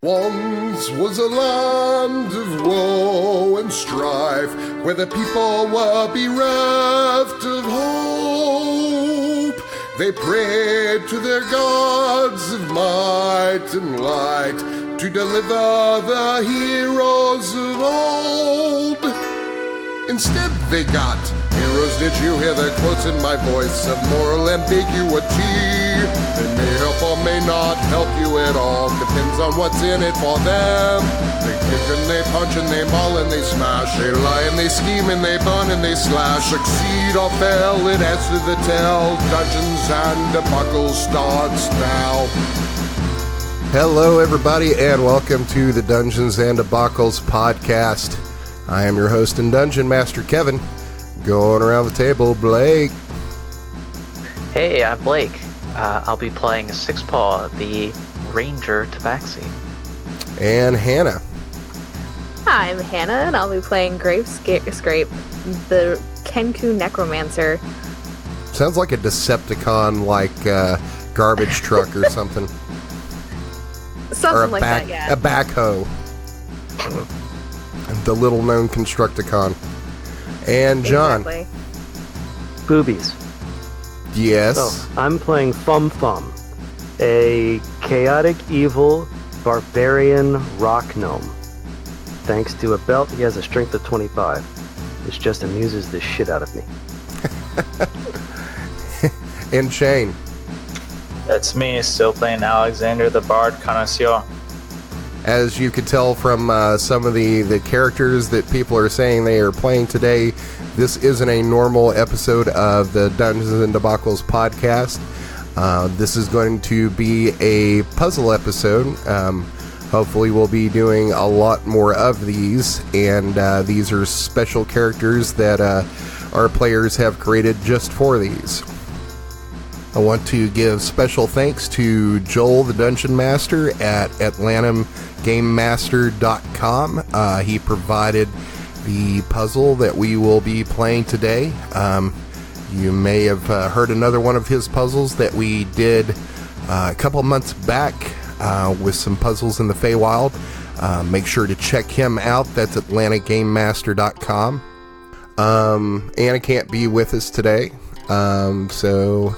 Once was a land of woe and strife, where the people were bereft of hope. They prayed to their gods of might and light to deliver the heroes of old. Instead they got heroes. Did you hear the quotes in my voice of moral ambiguity? They may help or may not help you at all, depends on what's in it for them. They kick and they punch and they maul and they smash, they lie and they scheme and they burn and they slash. Succeed or fail, it adds to the tale. Dungeons and Debacle starts now. Hello everybody and welcome to the Dungeons and Debacles podcast. I am your host and Dungeon Master Kevin. Going around the table, Blake. Hey, I'm Blake. I'll be playing Sixpaw, the Ranger Tabaxi. And Hannah. Hi, I'm Hannah, and I'll be playing Scrape, the Kenku Necromancer. Sounds like a Decepticon, garbage truck or something. Something like that, yeah. A backhoe. The little known Constructicon. And John. Exactly. Boobies. Yes. So, I'm playing Fum Fum, a chaotic evil barbarian rock gnome. Thanks to a belt, he has a strength of 25, which just amuses the shit out of me. And Shane. That's me, still playing Alexander the Bard Connoisseur. As you could tell from some of the characters that people are saying they are playing today, this isn't a normal episode of the Dungeons and Debacles podcast. This is going to be a puzzle episode. Hopefully we'll be doing a lot more of these, and these are special characters that our players have created just for these. I want to give special thanks to Joel, the Dungeon Master, at AtlantumGameMaster.com. He provided the puzzle that we will be playing today. You may have heard another one of his puzzles that we did a couple months back with some puzzles in the Feywild. Make sure to check him out. That's AtlantaGameMaster.com. Anna can't be with us today, so...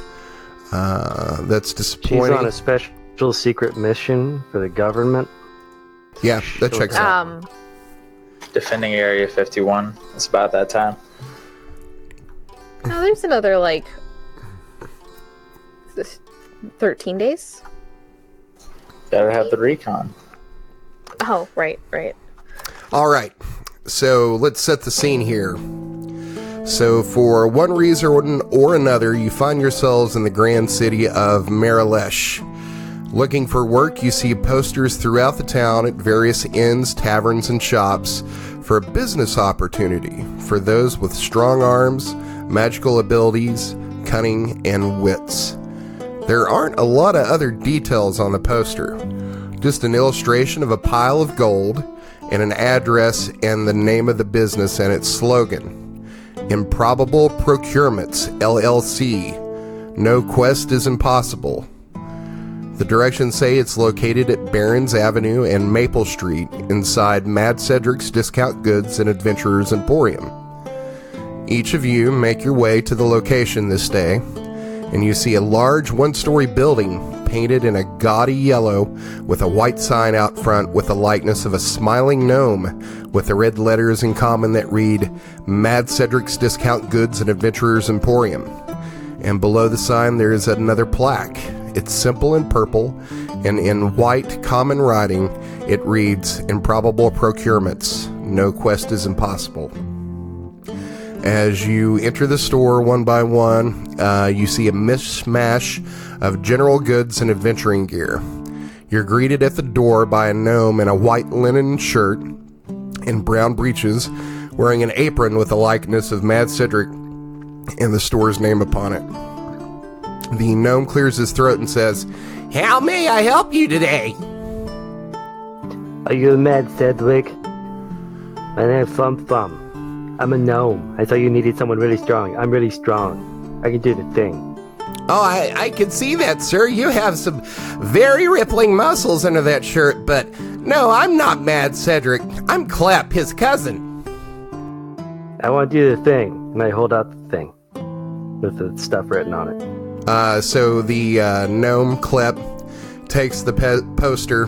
that's disappointing. She's on a special secret mission for the government. Yeah, that checks out. Defending Area 51. It's about that time. No, there's another, 13 days? Gotta have the recon. Oh, right. All right, so let's set the scene here. So for one reason or another, you find yourselves in the grand city of Maralesh. Looking for work, you see posters throughout the town at various inns, taverns, and shops for a business opportunity for those with strong arms, magical abilities, cunning, and wits. There aren't a lot of other details on the poster. Just an illustration of a pile of gold and an address and the name of the business and its slogan. Improbable Procurements LLC. No quest is impossible. The directions say it's located at Barons Avenue and Maple Street inside Mad Cedric's Discount Goods and Adventurers Emporium. Each of you make your way to the location this day, and you see a large one-story building painted in a gaudy yellow with a white sign out front with a likeness of a smiling gnome with the red letters in common that read Mad Cedric's Discount Goods and Adventurers Emporium. And below the sign there is another plaque. It's simple and purple, and in white common writing it reads Improbable Procurements. No quest is impossible. As you enter the store one by one, you see a mishmash of general goods and adventuring gear. You're greeted at the door by a gnome in a white linen shirt and brown breeches, wearing an apron with a likeness of Mad Cedric and the store's name upon it. The gnome clears his throat and says, "How may I help you today?" Are you Mad Cedric? My name's Fum Fum. I'm a gnome. I thought you needed someone really strong. I'm really strong. I can do the thing. Oh, I can see that, sir. You have some very rippling muscles under that shirt, but no, I'm not Mad Cedric. I'm Clep, his cousin. I want to do the thing, and I hold out the thing with the stuff written on it. So the gnome Clep takes the poster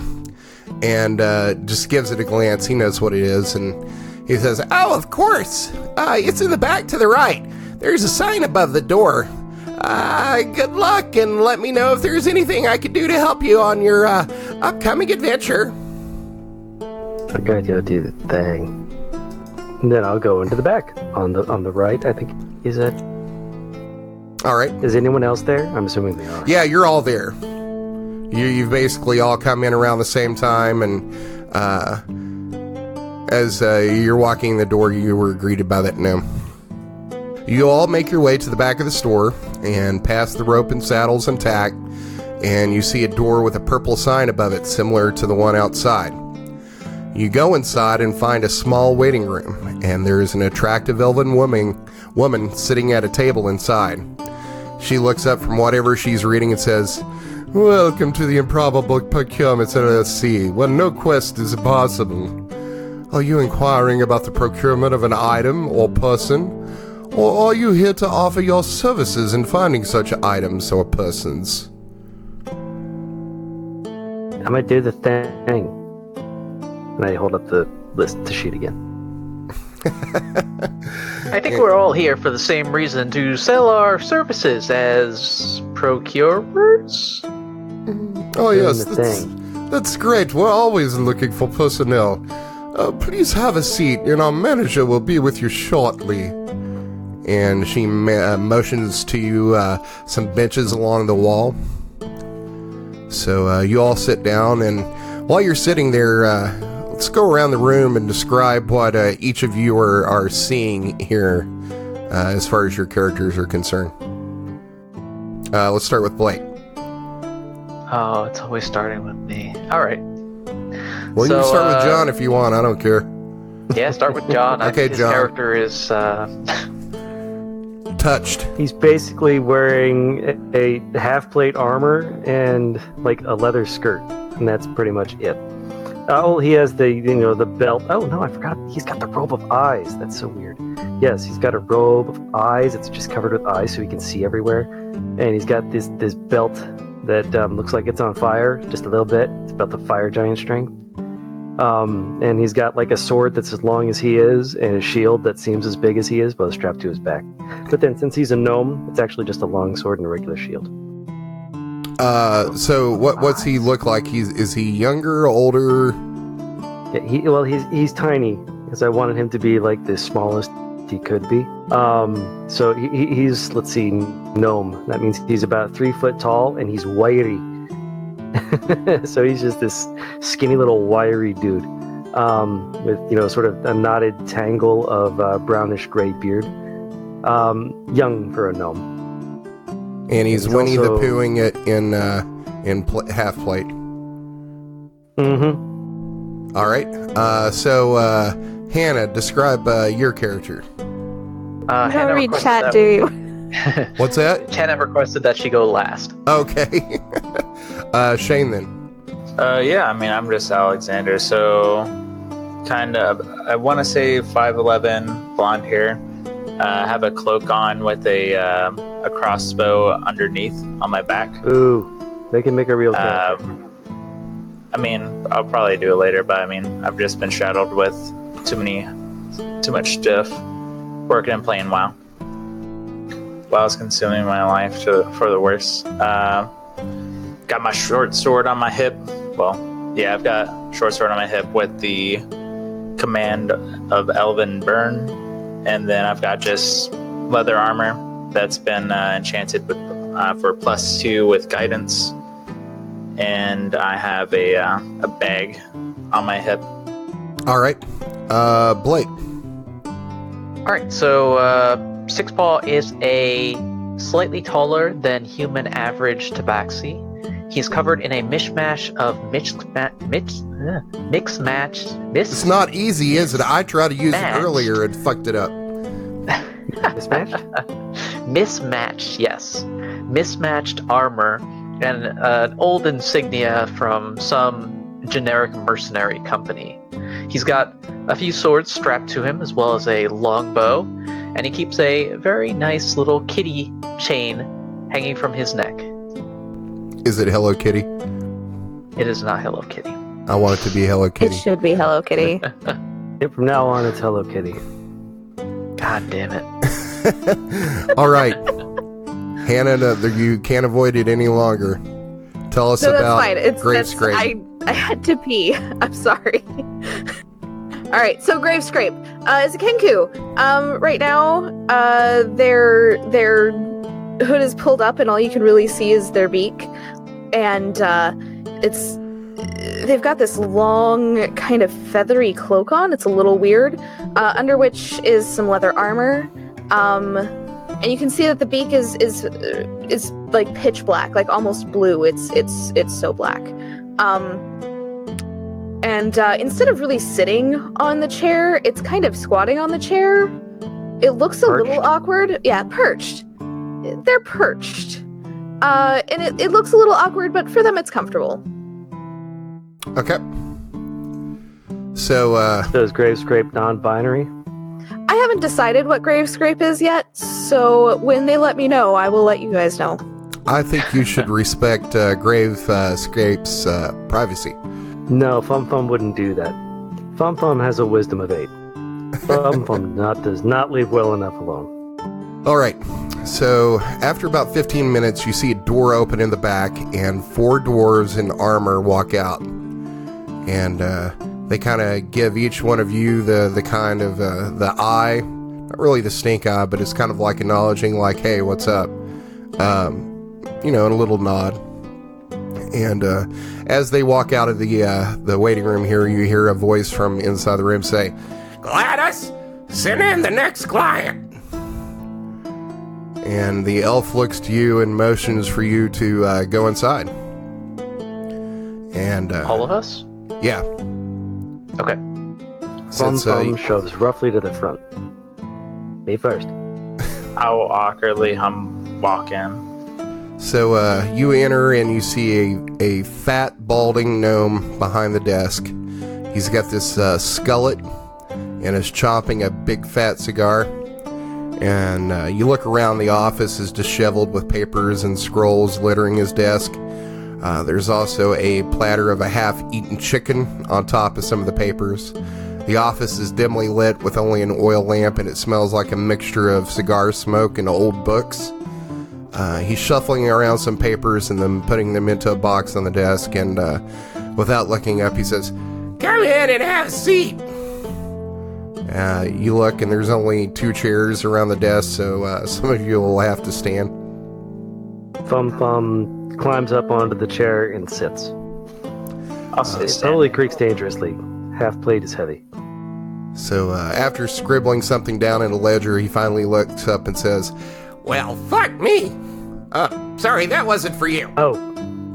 and just gives it a glance. He knows what it is, and he says, "Oh, of course. It's in the back to the right. There's a sign above the door. Good luck, and let me know if there's anything I could do to help you on your upcoming adventure." I'm going to go do the thing. And then I'll go into the back. On the right, I think. Is it? All right. Is anyone else there? I'm assuming they are. Yeah, you're all there. You've basically all come in around the same time, and as you're walking the door, you were greeted by that gnome. You all make your way to the back of the store and pass the rope and saddles and tack, and you see a door with a purple sign above it, similar to the one outside. You go inside and find a small waiting room, and there is an attractive elven woman sitting at a table inside. She looks up from whatever she's reading and says, "Welcome to the Improbable Procurements LLC, where no quest is impossible. Are you inquiring about the procurement of an item or person? Or are you here to offer your services in finding such items or persons?" I'm going to do the thing. And I hold up the sheet again. I think we're all here for the same reason, to sell our services as procurers. Oh yes, Doing the thing. that's great. We're always looking for personnel. Please have a seat, and our manager will be with you shortly. And she motions to you some benches along the wall. So you all sit down, and while you're sitting there, let's go around the room and describe what each of you are seeing here as far as your characters are concerned. Let's start with Blake. Oh, it's always starting with me. All right. Well, you can start with John if you want. I don't care. Yeah, start with John. Okay, His John. character is Touched. He's basically wearing a half-plate armor and like a leather skirt, and that's pretty much it. Oh, he has the belt. Oh no, I forgot. He's got the robe of eyes. That's so weird. Yes, he's got a robe of eyes. It's just covered with eyes, so he can see everywhere. And he's got this belt that looks like it's on fire, just a little bit. It's about the fire giant strength. And he's got like a sword that's as long as he is, and a shield that seems as big as he is, both strapped to his back. But then, since he's a gnome, it's actually just a long sword and a regular shield. So what's he look like? Is he younger, older? Yeah, he's tiny, because I wanted him to be like the smallest he could be. So he's, let's see, gnome. That means he's about 3 foot tall, and he's wiry. So he's just this skinny little wiry dude, with sort of a knotted tangle of brownish gray beard. Young for a gnome. And he's Winnie also... the Poohing it in half plate. Mm-hmm. All right. So Hannah, describe your character. You Hannah don't read requested chat, that- do you? What's that? Hannah requested that she go last. Okay. Shane then. Yeah, I mean, I'm just Alexander, so kind of, I want to say 5'11", blonde hair. I have a cloak on with a crossbow underneath on my back. Ooh, they can make a real character. I mean, I'll probably do it later, but I mean, I've just been shadowed with too much stuff, working and playing WoW. WoW's consuming my life for the worse. Got my short sword on my hip. Well, yeah, I've got short sword on my hip with the command of Elven Burn, and then I've got just leather armor that's been enchanted with for +2 with guidance, and I have a bag on my hip. All right. Blake. All right, so Sixpaw is a slightly taller than human average Tabaxi. He's covered in a mishmash of It's not easy, is it? I tried to use Matched. it earlier and fucked it up. Mismatched? Mismatched, yes. mismatched armor and an old insignia from some generic mercenary company. He's got a few swords strapped to him, as well as a long bow, and he keeps a very nice little kitty chain hanging from his neck. Is it Hello Kitty? It is not Hello Kitty. I want it to be Hello Kitty. It should be Hello Kitty. From now on, it's Hello Kitty. God damn it. All right. Hannah, you can't avoid it any longer. Tell us about Grave Scrape. I had to pee. I'm sorry. All right, so Grave Scrape is a Kenku. Right now, their hood is pulled up, and all you can really see is their beak, and they've got this long, kind of feathery cloak on. It's a little weird, under which is some leather armor. And you can see that the beak is like pitch black, like almost blue. It's so black. And instead of really sitting on the chair, it's kind of squatting on the chair. It looks a little awkward. Yeah, perched. They're perched. And it looks a little awkward, but for them it's comfortable. Okay. So is Grave Scrape non-binary? I haven't decided what Grave Scrape is yet, so when they let me know, I will let you guys know. I think you should respect Grave Scrape's privacy. No, Fum Fum wouldn't do that. Fum Fum has a wisdom of 8. Fum Fum does not leave well enough alone. All right. So after about 15 minutes, you see a door open in the back, and 4 dwarves in armor walk out. And they kind of give each one of you the kind of the eye, not really the stink eye, but it's kind of like acknowledging, like, hey, what's up? And a little nod. And as they walk out of the waiting room here, you hear a voice from inside the room say, "Gladys, send in the next client." And the elf looks to you and motions for you to go inside. And all of us? Yeah. Okay. Fum Fum shoves roughly to the front. Me first. I will awkwardly walk in. So you enter and you see a fat, balding gnome behind the desk. He's got this skullet and is chomping a big fat cigar. And you look around, the office is disheveled with papers and scrolls littering his desk. There's also a platter of a half-eaten chicken on top of some of the papers. The office is dimly lit with only an oil lamp, and it smells like a mixture of cigar smoke and old books. He's shuffling around some papers and then putting them into a box on the desk, and without looking up, he says, "Come in and have a seat." You look, and there's only 2 chairs around the desk, so some of you will have to stand. Fum Fum climbs up onto the chair and sits. It totally creaks dangerously. Half plate is heavy. So after scribbling something down in a ledger, he finally looks up and says, "Well, fuck me. Sorry, that wasn't for you. Oh.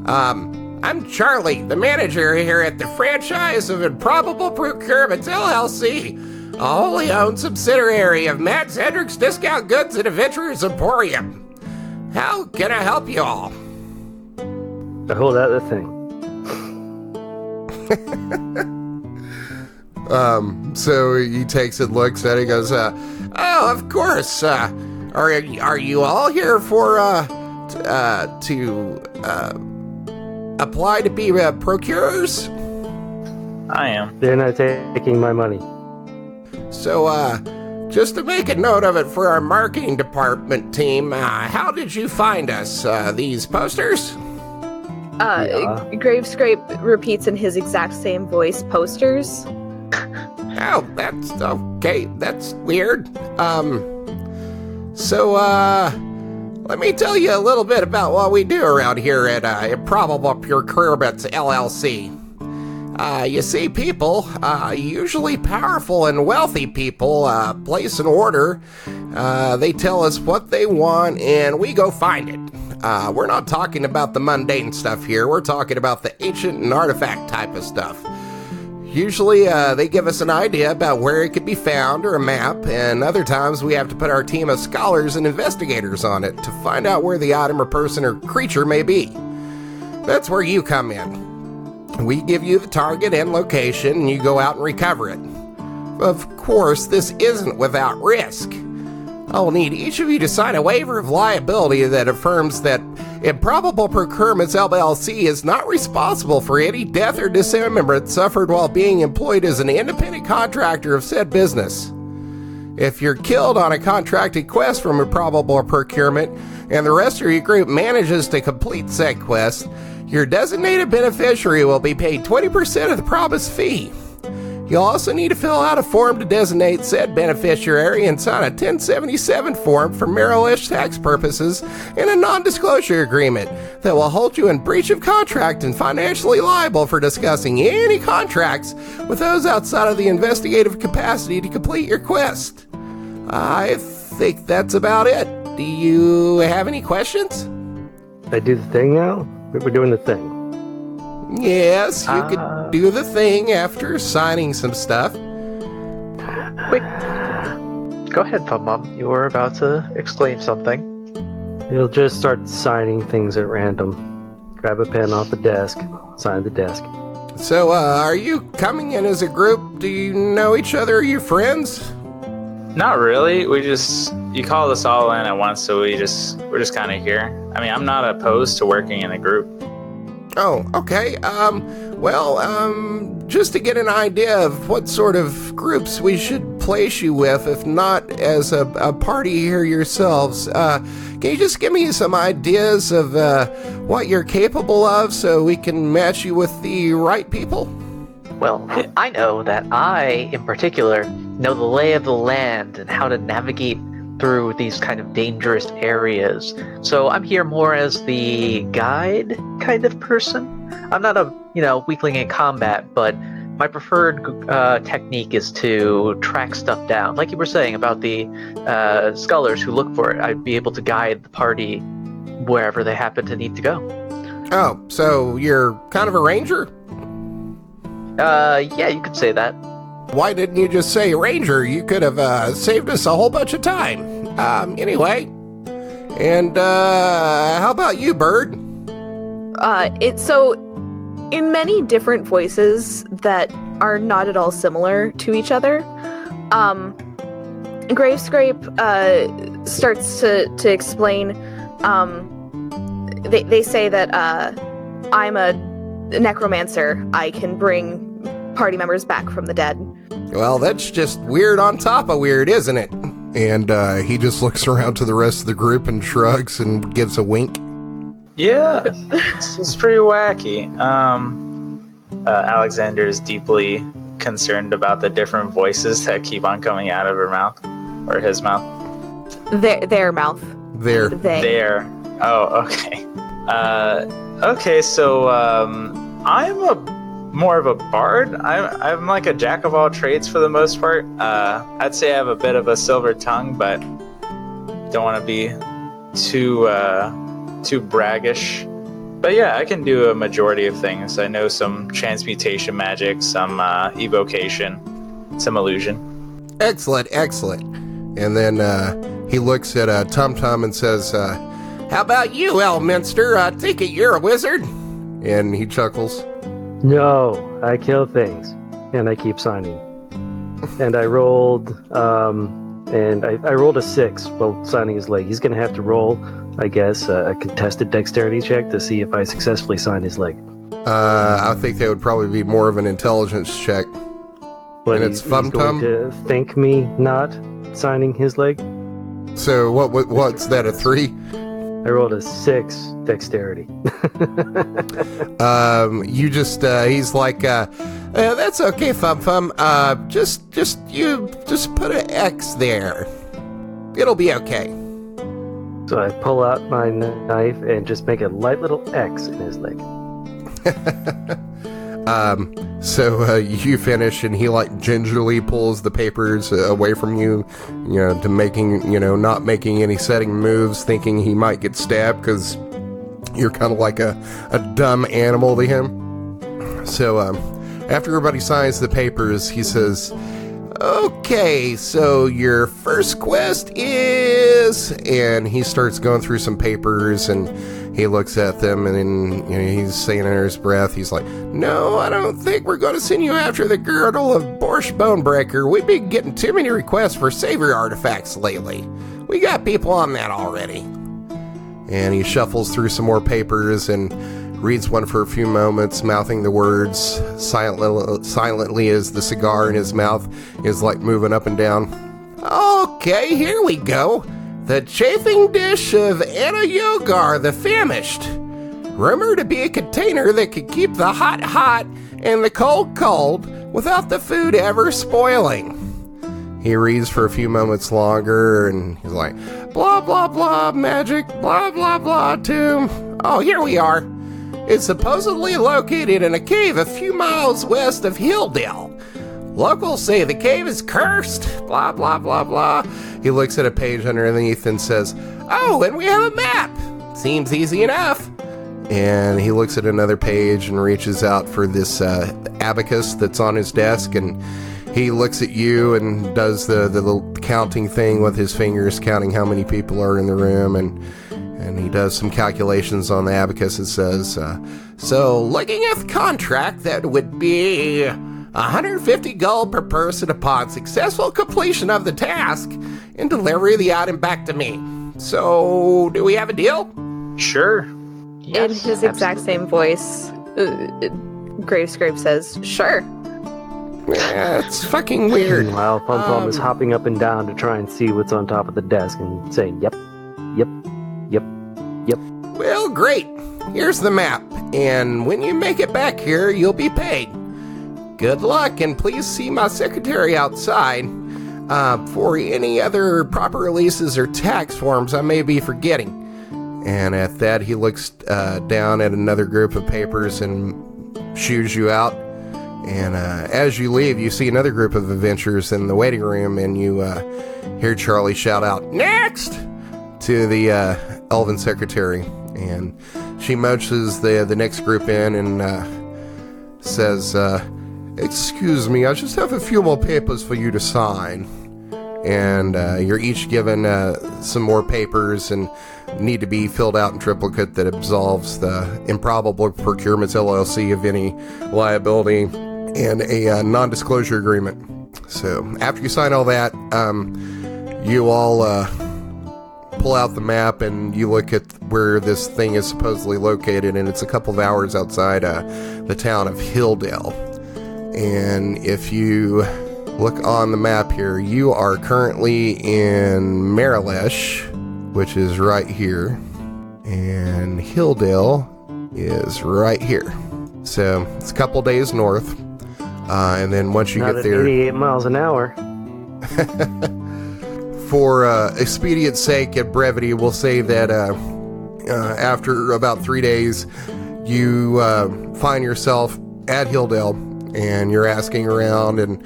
I'm Charlie, the manager here at the franchise of Improbable Procurements LLC, a wholly owned subsidiary of Matt Hendricks Discount Goods and Adventurers Emporium. How can I help you all?" Hold out the thing. So he takes it, looks at it, goes, "Oh, of course. Are you all here for to apply to be procurers?" I am. They're not taking my money. So, just to make a note of it for our marketing department team, how did you find us? These posters? Yeah. Grave Scrape repeats in his exact same voice, "Posters." Oh, that's okay. That's weird. So, let me tell you a little bit about what we do around here at Improbable Procurements LLC. You see, people, usually powerful and wealthy people, place an order. They tell us what they want, and we go find it. We're not talking about the mundane stuff here. We're talking about the ancient and artifact type of stuff. Usually, they give us an idea about where it could be found or a map, and other times we have to put our team of scholars and investigators on it to find out where the item or person or creature may be. That's where you come in. We give you the target and location, and you go out and recover it. Of course, this isn't without risk. I'll need each of you to sign a waiver of liability that affirms that Improbable Procurements LLC is not responsible for any death or dismemberment suffered while being employed as an independent contractor of said business. If you're killed on a contracted quest from Improbable Procurement and the rest of your group manages to complete said quest, your designated beneficiary will be paid 20% of the promised fee. You'll also need to fill out a form to designate said beneficiary and sign a 1077 form for Maralesh tax purposes and a non-disclosure agreement that will hold you in breach of contract and financially liable for discussing any contracts with those outside of the investigative capacity to complete your quest. I think that's about it. Do you have any questions? I do the thing now? We're doing the thing. Yes, you could do the thing after signing some stuff. Wait. Go ahead, Fum Fum. You were about to exclaim something. He'll just start signing things at random. Grab a pen off the desk, sign the desk. So, are you coming in as a group? Do you know each other? Are you friends? Not really. You called us all in at once, so we're just kind of here. I mean, I'm not opposed to working in a group. Oh, okay. Just to get an idea of what sort of groups we should place you with, if not as a party here yourselves, can you just give me some ideas of what you're capable of so we can match you with the right people? Well, I know that I, in particular, know the lay of the land and how to navigate through these kind of dangerous areas. So I'm here more as the guide kind of person. I'm not a, weakling in combat, but my preferred technique is to track stuff down. Like you were saying about the scholars who look for it, I'd be able to guide the party wherever they happen to need to go. Oh, so you're kind of a ranger? Yeah, you could say that. Why didn't you just say ranger? You could have saved us a whole bunch of time. Anyway. And how about you, Bird? So in many different voices that are not at all similar to each other, Gravescrape starts to explain. They say that I'm a necromancer. I can bring party members back from the dead. Well, that's just weird on top of weird, isn't it? And he just looks around to the rest of the group and shrugs and gives a wink. Yeah, it's pretty wacky. Alexander is deeply concerned about the different voices that keep on coming out of her mouth, or his mouth. Their mouth. There. Oh, okay. Okay, so I'm more of a bard. I'm like a jack of all trades for the most part. I'd say I have a bit of a silver tongue, but don't want to be too braggish. But yeah, I can do a majority of things. I know some transmutation magic, some evocation, some illusion. Excellent. And then he looks at Tum Tum and says, how about you, Elminster? I take it you're a wizard? And he chuckles. No, I kill things, and I keep signing. And I rolled, I rolled a 6 while signing his leg. He's going to have to roll, I guess, a contested dexterity check to see if I successfully sign his leg. I think that would probably be more of an intelligence check. But and it's Fum Fum to think me not signing his leg. So what's that, a 3? I rolled a 6 dexterity. He's like, that's okay, Fum Fum. Just put an X there. It'll be okay. So I pull out my knife and just make a light little X in his leg. So you finish, and he gingerly pulls the papers away from you, to not making any setting moves, thinking he might get stabbed because you're kind of like a dumb animal to him. So After everybody signs the papers, he says, okay, so your first quest is... And he starts going through some papers, and he looks at them, and then he's saying under his breath, he's like, no, I don't think we're going to send you after the girdle of Borscht Bonebreaker. We've been getting too many requests for savior artifacts lately. We got people on that already. And he shuffles through some more papers and reads one for a few moments, mouthing the words silently as the cigar in his mouth is like moving up and down. Okay, here we go. The chafing dish of Anyougar the Famished. Rumored to be a container that could keep the hot hot and the cold cold without the food ever spoiling. He reads for a few moments longer, and he's like, blah, blah, blah, magic, blah, blah, blah, tomb. Oh, here we are. It's supposedly located in a cave a few miles west of Hilldale. Locals say the cave is cursed, blah, blah, blah, blah. He looks at a page underneath and says, oh, and we have a map. Seems easy enough. And he looks at another page and reaches out for this abacus that's on his desk, and he looks at you and does the little counting thing with his fingers, counting how many people are in the room, and he does some calculations on the abacus. It says, so looking at the contract, that would be 150 gold per person upon successful completion of the task and delivery of the item back to me. So, do we have a deal? Sure. In his exact same voice, Gravescrape says, sure. Yeah, it's fucking weird. Meanwhile, Fum Fum is hopping up and down to try and see what's on top of the desk and saying, yep, yep, yep, yep. Well, great. Here's the map, and when you make it back here, you'll be paid. Good luck, and please see my secretary outside for any other proper releases or tax forms I may be forgetting. And at that, he looks down at another group of papers and shoos you out. And as you leave, you see another group of adventurers in the waiting room, and you hear Charlie shout out, next! To the elven secretary. And she motions the next group in and says, excuse me, I just have a few more papers for you to sign. And you're each given some more papers and need to be filled out in triplicate that absolves the Improbable Procurements LLC of any liability, and a non-disclosure agreement. So after you sign all that, you all pull out the map and you look at where this thing is supposedly located, and it's a couple of hours outside the town of Hilldale. And if you look on the map here, you are currently in Maralesh, which is right here, and Hilldale is right here. So it's a couple days north, and then once you Not get at there, 88 miles an hour. for expedience sake and brevity, we'll say that after about 3 days, you find yourself at Hilldale, and you're asking around, and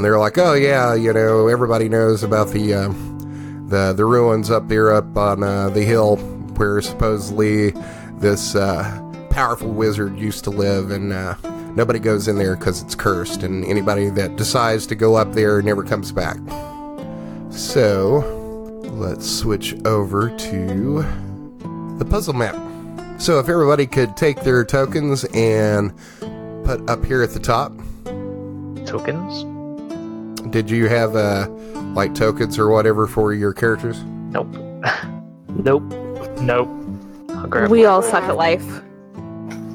they're like, oh yeah, everybody knows about the ruins up there up on the hill where supposedly this powerful wizard used to live, and nobody goes in there because it's cursed, and anybody that decides to go up there never comes back. So let's switch over to the puzzle map. So if everybody could take their tokens and put up here at the top. Tokens? Did you have like tokens or whatever for your characters? Nope. Nope. Nope. I'll grab We one. all suck at life.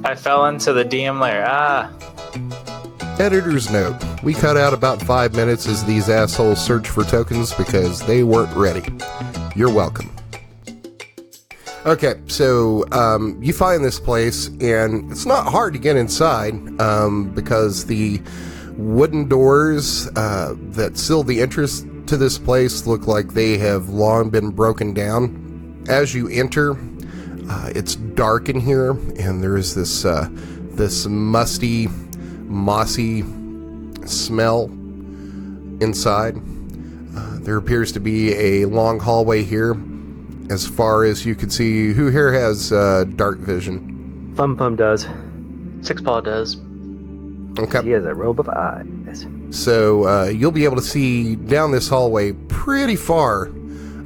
I fell into the DM layer. Editor's note, we cut out about 5 minutes as these assholes search for tokens because they weren't ready. You're welcome. Okay, so you find this place, and it's not hard to get inside because the wooden doors that seal the entrance to this place look like they have long been broken down. As you enter, it's dark in here, and there is this musty, mossy smell inside. There appears to be a long hallway here. As far as you can see, who here has dark vision? Fum Fum does. Six Paw does. Okay. He has a robe of eyes. So you'll be able to see down this hallway pretty far,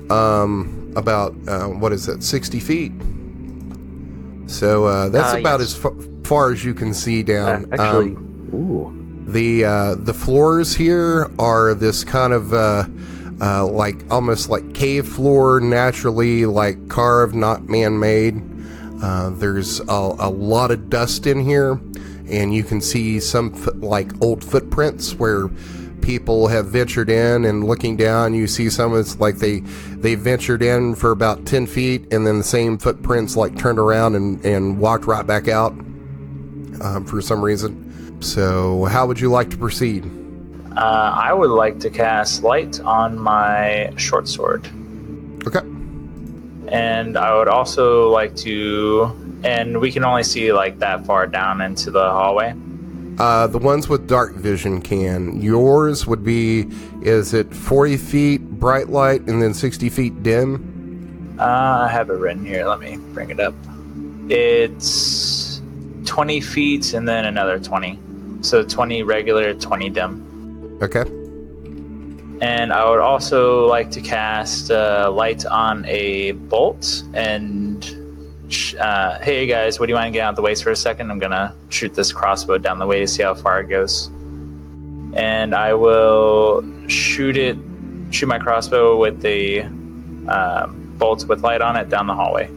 about, 60 feet? So that's about yes. as far as you can see down. Actually, ooh. The floors here are this kind of like almost like cave floor, naturally like carved, not man-made. There's a lot of dust in here, and you can see some like old footprints where people have ventured in, and looking down you see some of it's like they ventured in for about 10 feet and then the same footprints like turned around and walked right back out for some reason. So how would you like to proceed? I would like to cast light on my short sword. Okay. And I would also like to, and we can only see like that far down into the hallway. The ones with dark vision can. Yours would be, is it 40 feet bright light and then 60 feet dim? I have it written here. Let me bring it up. It's 20 feet and then another 20. So 20 regular, 20 dim. Okay. And I would also like to cast light on a bolt. And hey guys, would you mind getting out of the way for a second? I'm gonna shoot this crossbow down the way to see how far it goes. And I will shoot my crossbow with the bolt with light on it down the hallway.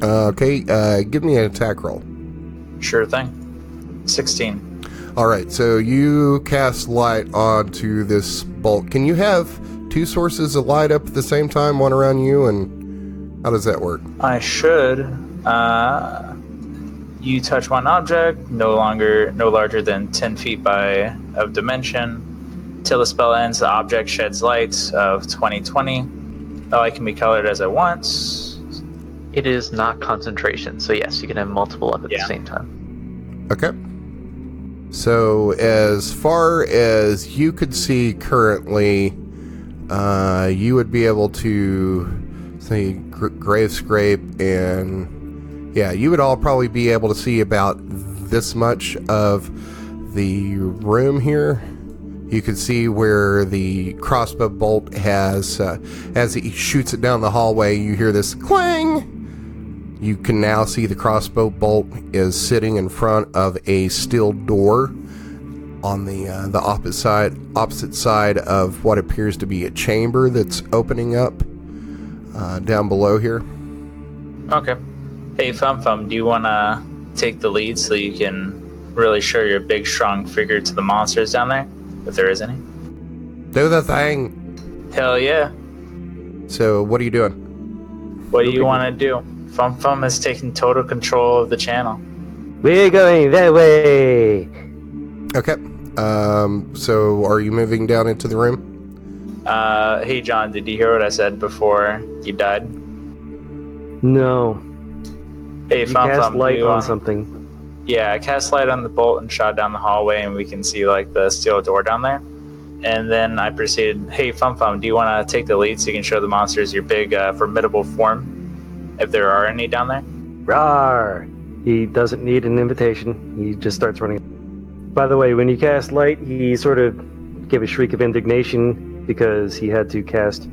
Okay, give me an attack roll. Sure thing. 16. Alright, so you cast light onto this bolt. Can you have two sources of light up at the same time, one around you, and how does that work? I should. You touch one object, no larger than 10 feet of dimension. Till the spell ends, the object sheds light of 2020. The light can be colored as I want. It is not concentration, so yes, you can have multiple up at the same time. Okay. So as far as you could see currently, you would be able to say grave scrape, and you would all probably be able to see about this much of the room here. You can see where the crossbow bolt has, as he shoots it down the hallway, you hear this clang. You can now see the crossbow bolt is sitting in front of a steel door on the opposite side of what appears to be a chamber that's opening up down below here. Okay. Hey, Fum Fum, do you want to take the lead so you can really show your big, strong figure to the monsters down there, if there is any? Do the thing. Hell yeah. So, what are you doing? What do you want to do? Fum Fum is taking total control of the channel. We're going that way. Okay. So are you moving down into the room? Hey John, did you hear what I said before you died? No. Hey, You Fum cast Fum, light on something. Yeah, I cast light on the bolt and shot down the hallway, and we can see like the steel door down there. And then I proceeded, hey Fum Fum, do you want to take the lead so you can show the monsters your big, formidable form, if there are any down there? Rawr! He doesn't need an invitation. He just starts running. By the way, when you cast light, he sort of gave a shriek of indignation because he had to cast,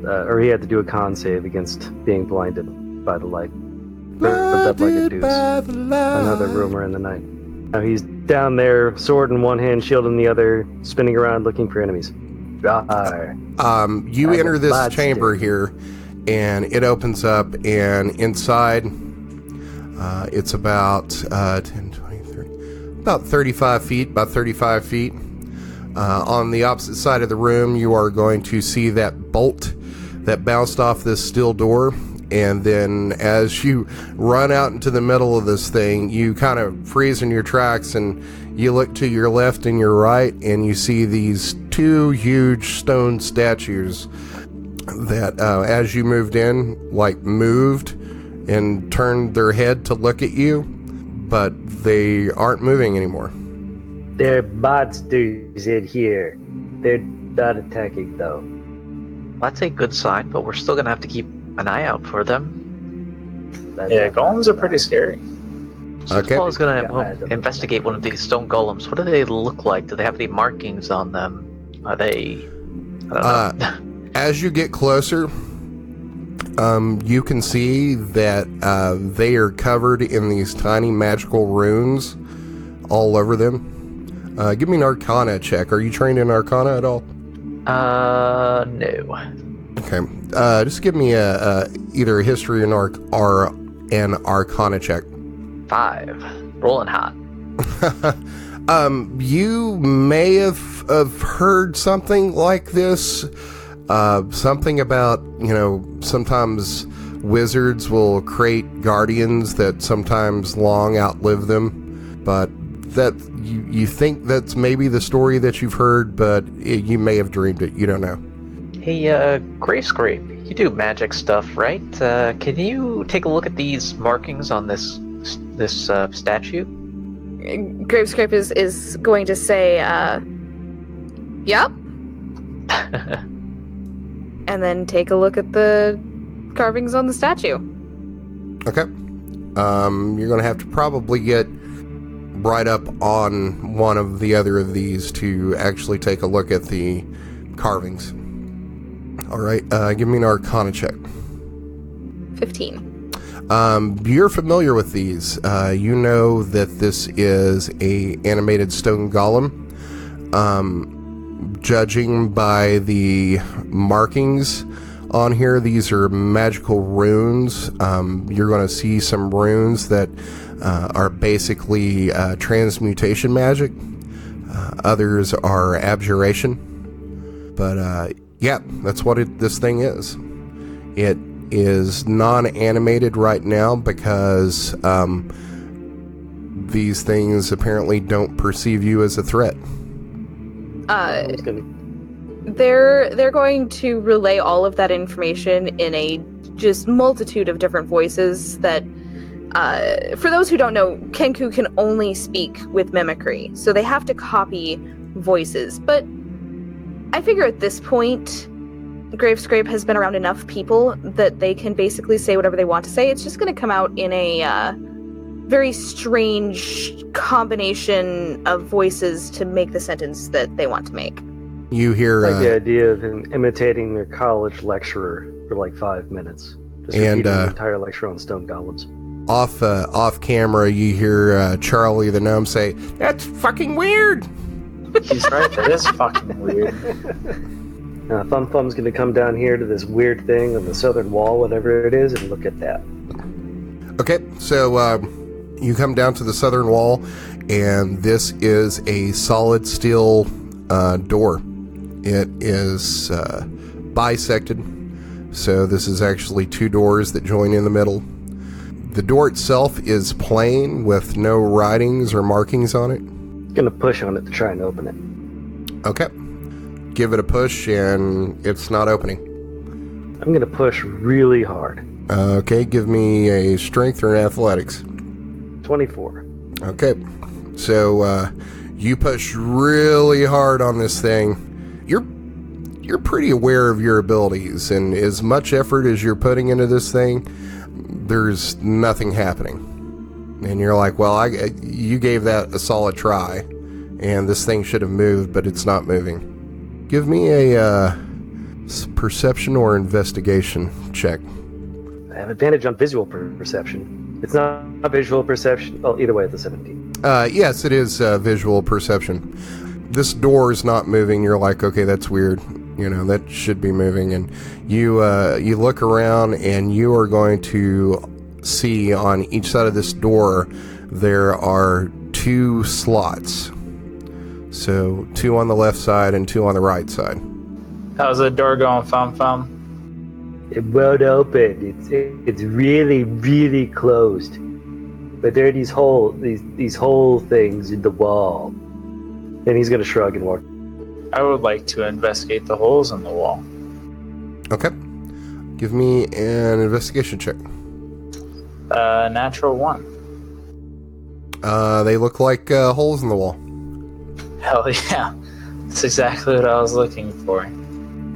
or he had to do a con save against being blinded by the light. Ripped up like a deuce. Another rumor in the night. Now he's down there, sword in one hand, shield in the other, spinning around looking for enemies. Rawr. You enter this chamber here, and it opens up, and inside, it's about 10, 20, 30, about 35 feet. On the opposite side of the room, you are going to see that bolt that bounced off this steel door. And then as you run out into the middle of this thing, you kind of freeze in your tracks, and you look to your left and your right, and you see these two huge stone statues that, as you moved in, like moved and turned their head to look at you, but they aren't moving anymore. They're monsters in here. They're not attacking, though. That's a good sign, but we're still going to have to keep an eye out for them. Yeah, golems are pretty scary. So Okay. Paul is going Yeah, to investigate one of these stone golems. What do they look like? Do they have any markings on them? Are they... I don't know. As you get closer, you can see that they are covered in these tiny magical runes all over them. Give me an Arcana check. Are you trained in Arcana at all? No. Okay. Just give me either a history or an Arcana check. 5. Rolling hot. You may have heard something like this. Something about, sometimes wizards will create guardians that sometimes long outlive them. But that you think that's maybe the story that you've heard, but you may have dreamed it. You don't know. Hey, Gray Scrape, you do magic stuff, right? Can you take a look at these markings on this statue? Gravescrape is going to say, yep. And then take a look at the carvings on the statue. Okay. You're going to have to probably get right up on one of the other of these to actually take a look at the carvings. All right. Give me an Arcana check. 15. You're familiar with these. You know that this is a animated stone golem. Judging by the markings on here, these are magical runes. You're going to see some runes that are basically transmutation magic. Others are abjuration. But yeah, that's what this thing is. It is non-animated right now because these things apparently don't perceive you as a threat. They're going to relay all of that information in a just multitude of different voices that, for those who don't know, Kenku can only speak with mimicry, so they have to copy voices. But I figure at this point, Gravescrape has been around enough people that they can basically say whatever they want to say. It's just going to come out in a very strange combination of voices to make the sentence that they want to make. You hear like the idea of him imitating their college lecturer for like 5 minutes. Just repeating the entire lecture on stone golems. Off camera, you hear Charlie the gnome say, "That's fucking weird." He's right. That is fucking weird. Fum Fum's going to come down here to this weird thing on the southern wall, whatever it is, and look at that. Okay, so you come down to the southern wall, and this is a solid steel door. It is bisected, so this is actually 2 doors that join in the middle. The door itself is plain with no writings or markings on it. Going to push on it to try and open it. Okay. Give it a push, and it's not opening. I'm going to push really hard. Okay, give me a strength or an athletics. 24. Okay. So, you push really hard on this thing. You're pretty aware of your abilities, and as much effort as you're putting into this thing, there's nothing happening. And you're like, well, you gave that a solid try, and this thing should have moved, but it's not moving. Give me a perception or investigation check. I have advantage on visual perception. It's not a visual perception. Oh, either way, it's a 17. Yes, it is visual perception. This door is not moving. You're like, okay, that's weird. That should be moving. And you look around, and you are going to see on each side of this door there are 2 slots. So 2 on the left side and 2 on the right side. How's the door going, Fum Fum? It won't open. It's really, really closed. But there are these hole things in the wall. And he's gonna shrug and walk. I would like to investigate the holes in the wall. Okay. Give me an investigation check. Natural 1. They look like holes in the wall. Hell yeah. That's exactly what I was looking for.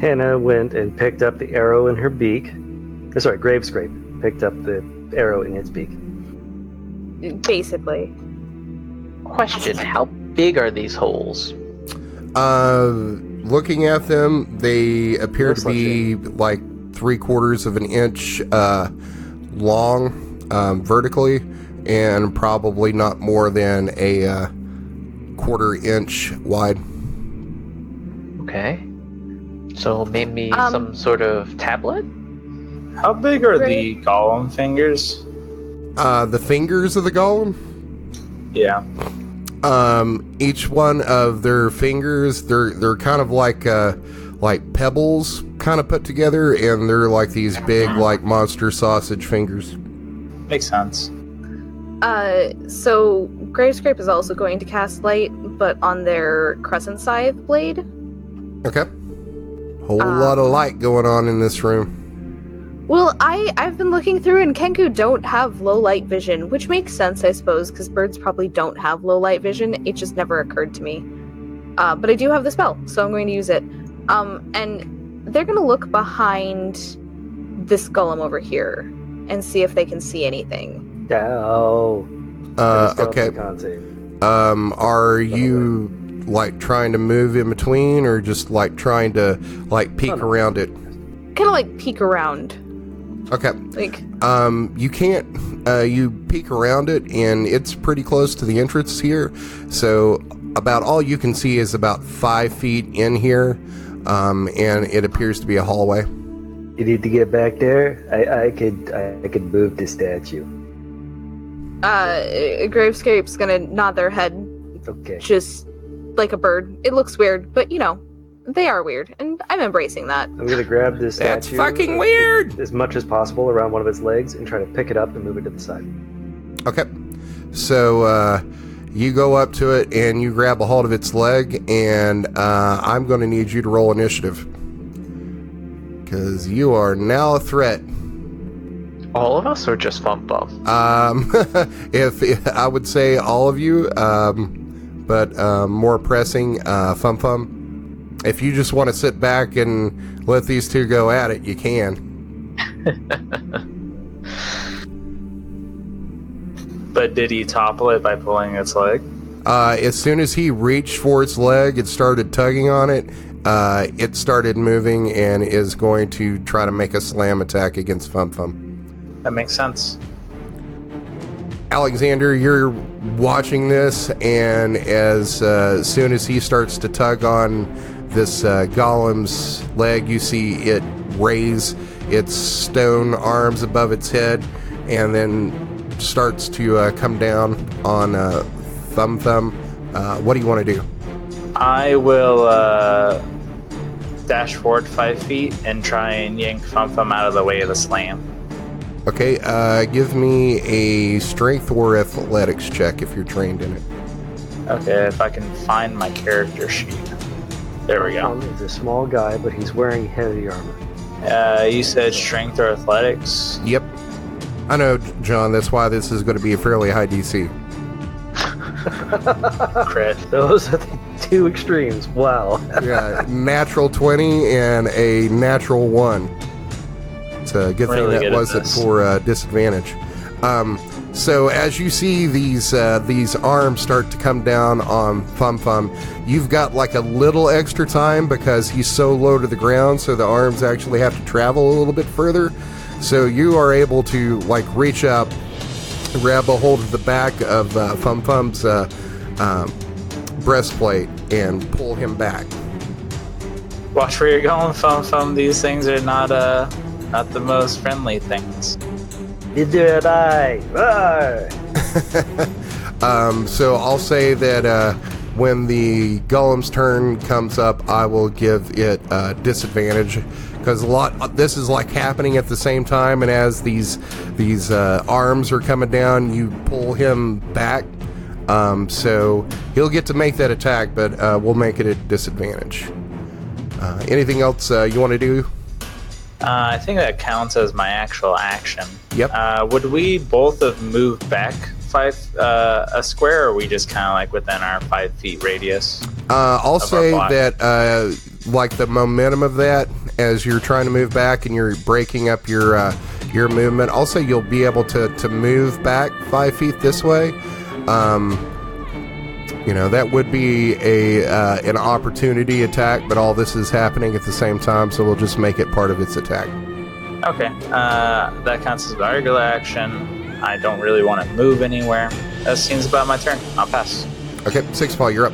Hannah went and picked up the arrow in her beak. Gravescrape picked up the arrow in its beak. Basically. Question: how big are these holes? Looking at them, they appear to be like 3/4 of an inch long vertically, and probably not more than a 1/4 inch wide. Okay. So maybe some sort of tablet? How big are the golem fingers? The fingers of the golem? Yeah. Each one of their fingers, they're kind of like pebbles kind of put together, and they're like these big like monster sausage fingers. Makes sense. So Gravescrape is also going to cast light, but on their crescent scythe blade. Okay. Whole lot of light going on in this room. Well, I've been looking through, and Kenku don't have low light vision, which makes sense, I suppose, because birds probably don't have low light vision. It just never occurred to me. But I do have the spell, so I'm going to use it. And they're going to look behind this golem over here and see if they can see anything. Oh. Okay. Are you like trying to move in between, or just like trying to like peek around it? Kind of like peek around. Okay. Like, you can't, you peek around it, and it's pretty close to the entrance here, so about all you can see is about 5 feet in here, and it appears to be a hallway. You need to get back there? I could move the statue. Gravescape's gonna nod their head. Okay. Just like a bird. It looks weird, but you know, they are weird, and I'm embracing that. I'm gonna grab this statue. That's fucking weird! As much as possible around one of its legs and try to pick it up and move it to the side. Okay. So, you go up to it and you grab a hold of its leg, and I'm going to need you to roll initiative. Because you are now a threat. All of us, or just Fum Fum? If I would say all of you, but more pressing, Fum Fum. If you just want to sit back and let these two go at it, you can. But did he topple it by pulling its leg? As soon as he reached for its leg, it started tugging on it. It started moving and is going to try to make a slam attack against Fum Fum. That makes sense. Alexander, you're watching this, and as soon as he starts to tug on this golem's leg, you see it raise its stone arms above its head, and then starts to come down on Fum Fum. What do you want to do? I will dash forward 5 feet and try and yank Fum Fum out of the way of the slam. Okay, give me a strength or athletics check if you're trained in it. Okay, if I can find my character sheet. There we go. He's a small guy, but he's wearing heavy armor. You said strength or athletics? Yep. I know, John, that's why this is going to be a fairly high DC. Crit. Those are the two extremes. Wow. Yeah, natural 20 and a natural 1. It's a good Really thing that wasn't for disadvantage. So as you see these arms start to come down on Fum Fum, you've got like a little extra time because he's so low to the ground, so the arms actually have to travel a little bit further. So you are able to like reach up, grab a hold of the back of Fum Fum's breastplate and pull him back. Watch where you're going, Fum Fum. These things are not the most friendly things. Neither am I. So I'll say that when the golem's turn comes up, I will give it disadvantage because this is like happening at the same time, and as these arms are coming down, you pull him back. So he'll get to make that attack, but we'll make it a disadvantage. Anything else you want to do? I think that counts as my actual action. Yep. Would we both have moved back a square, or are we just kind of like within our 5 feet radius? I'll say that like the momentum of that, as you're trying to move back and you're breaking up your your movement. Also, you'll be able to move back 5 feet this way. That would be an opportunity attack, but all this is happening at the same time, so we'll just make it part of its attack. Okay, that counts as my regular action. I don't really want to move anywhere. That seems about my turn. I'll pass. Okay, Six Paw, you're up.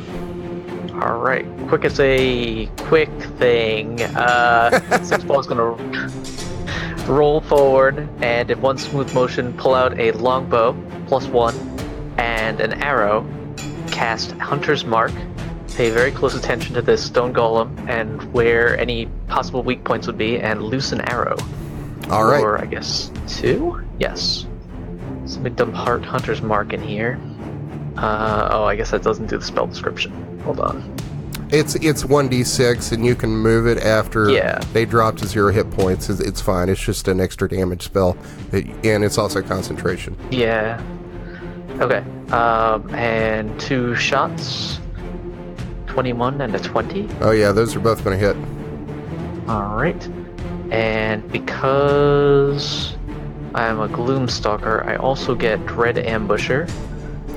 All right, quick as a quick thing. Six Paw is going to roll forward and in one smooth motion pull out a longbow +1 and an arrow. Cast Hunter's Mark. Pay very close attention to this stone golem and where any possible weak points would be, and loose an arrow. All right. Or I guess 2? Yes. So let me dump Hunter's Mark in here. I guess that doesn't do the spell description. Hold on. It's 1d6, and you can move it after they drop to 0 hit points. It's fine. It's just an extra damage spell, and it's also concentration. Yeah. Okay. And 2 shots. 21 and a 20. Oh yeah, those are both going to hit. All right. And because I am a Gloomstalker, I also get Dread Ambusher.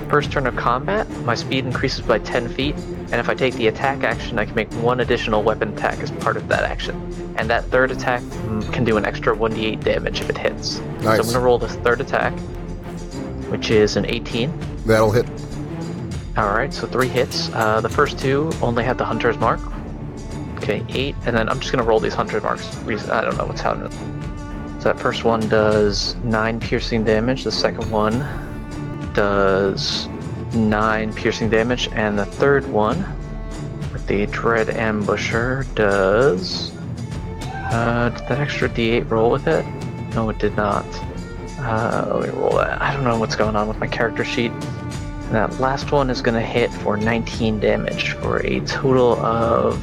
First turn of combat, my speed increases by 10 feet, and if I take the attack action, I can make 1 additional weapon attack as part of that action. And that third attack can do an extra 1d8 damage if it hits. Nice. So I'm going to roll this third attack, which is an 18. That'll hit. Alright, so 3 hits. The first 2 only had the Hunter's Mark. Okay, 8, and then I'm just going to roll these Hunter's Marks. I don't know what's happening. So that first one does 9 piercing damage, the second one does 9 piercing damage, and the third one, with the Dread Ambusher, does... did that extra d8 roll with it? No, it did not. Let me roll that. I don't know what's going on with my character sheet. And that last one is going to hit for 19 damage for a total of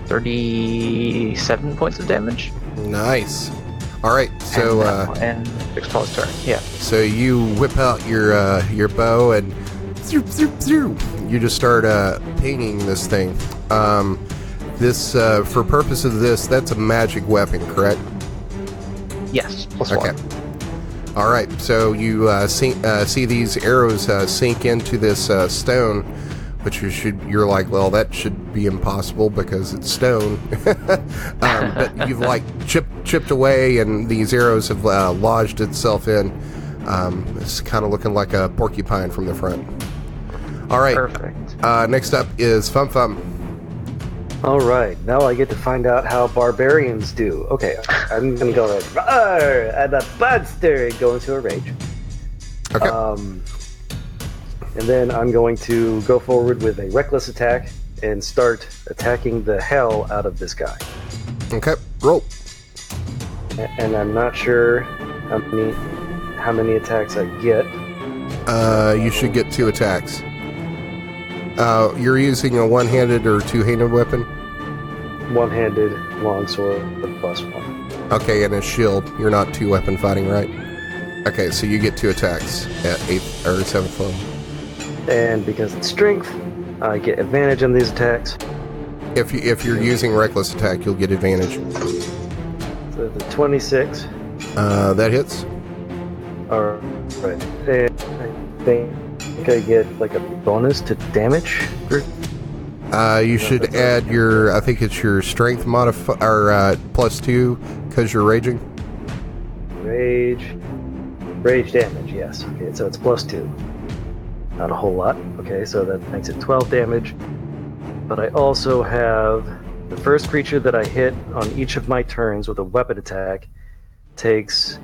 37 points of damage. Nice. All right, so and Six Paw's turn. Yeah. So you whip out your bow and you just start painting this thing. This for purpose of this, that's a magic weapon, correct? Yes. +1. Okay. All right, so you see these arrows sink into this stone, which you're like, well, that should be impossible because it's stone. But you've like chipped away, and these arrows have lodged itself in. It's kind of looking like a porcupine from the front. All right. Perfect. Next up is Fum Fum. All right, now I get to find out how barbarians do. Okay, I'm gonna go ahead. Roar! I'm a monster! Go into a rage. Okay. And then I'm going to go forward with a reckless attack and start attacking the hell out of this guy. Okay, roll. And I'm not sure how many attacks I get. You should get 2 attacks. You're using a one-handed or two-handed weapon? One-handed longsword +1. Okay, and a shield. You're not 2-weapon fighting, right? Okay, so you get 2 attacks at 8th or 7th level. And because it's strength, I get advantage on these attacks. If you're using reckless attack, you'll get advantage. So the 26. That hits. All right. And I think I get like a bonus to damage. You should add I think it's your strength modifier, or +2, because you're raging. Rage damage, yes. Okay, so it's +2. Not a whole lot. Okay, so that makes it 12 damage. But I also have the first creature that I hit on each of my turns with a weapon attack takes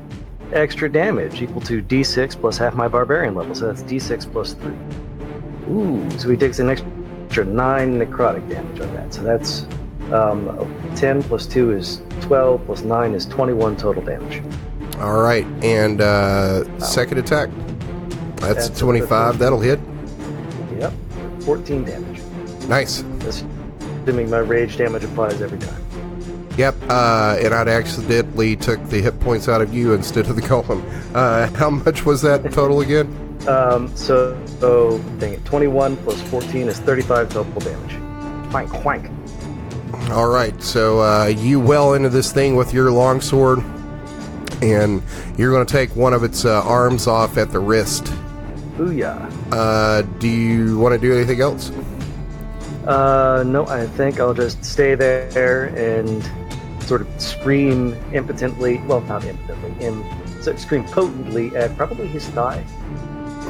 extra damage equal to d6 plus half my barbarian level. So that's d6 +3. Ooh, so he takes an extra 9 necrotic damage on that. So that's 10 + 2 is 12 + 9 is 21 total damage. All right, and second attack. That's 25. That'll hit. Yep, 14 damage. Nice. Assuming my rage damage applies every time. Yep, and I'd accidentally took the hit points out of you instead of the golem. How much was that total again? So dang it, 21 + 14 is 35 total damage. Quank, quank. All right, so you well into this thing with your longsword, And you're going to take one of its arms off at the wrist. Booyah. Do you want to do anything else? No, I think I'll just stay there and sort of scream impotently. Well, not impotently. Scream potently at probably his thigh.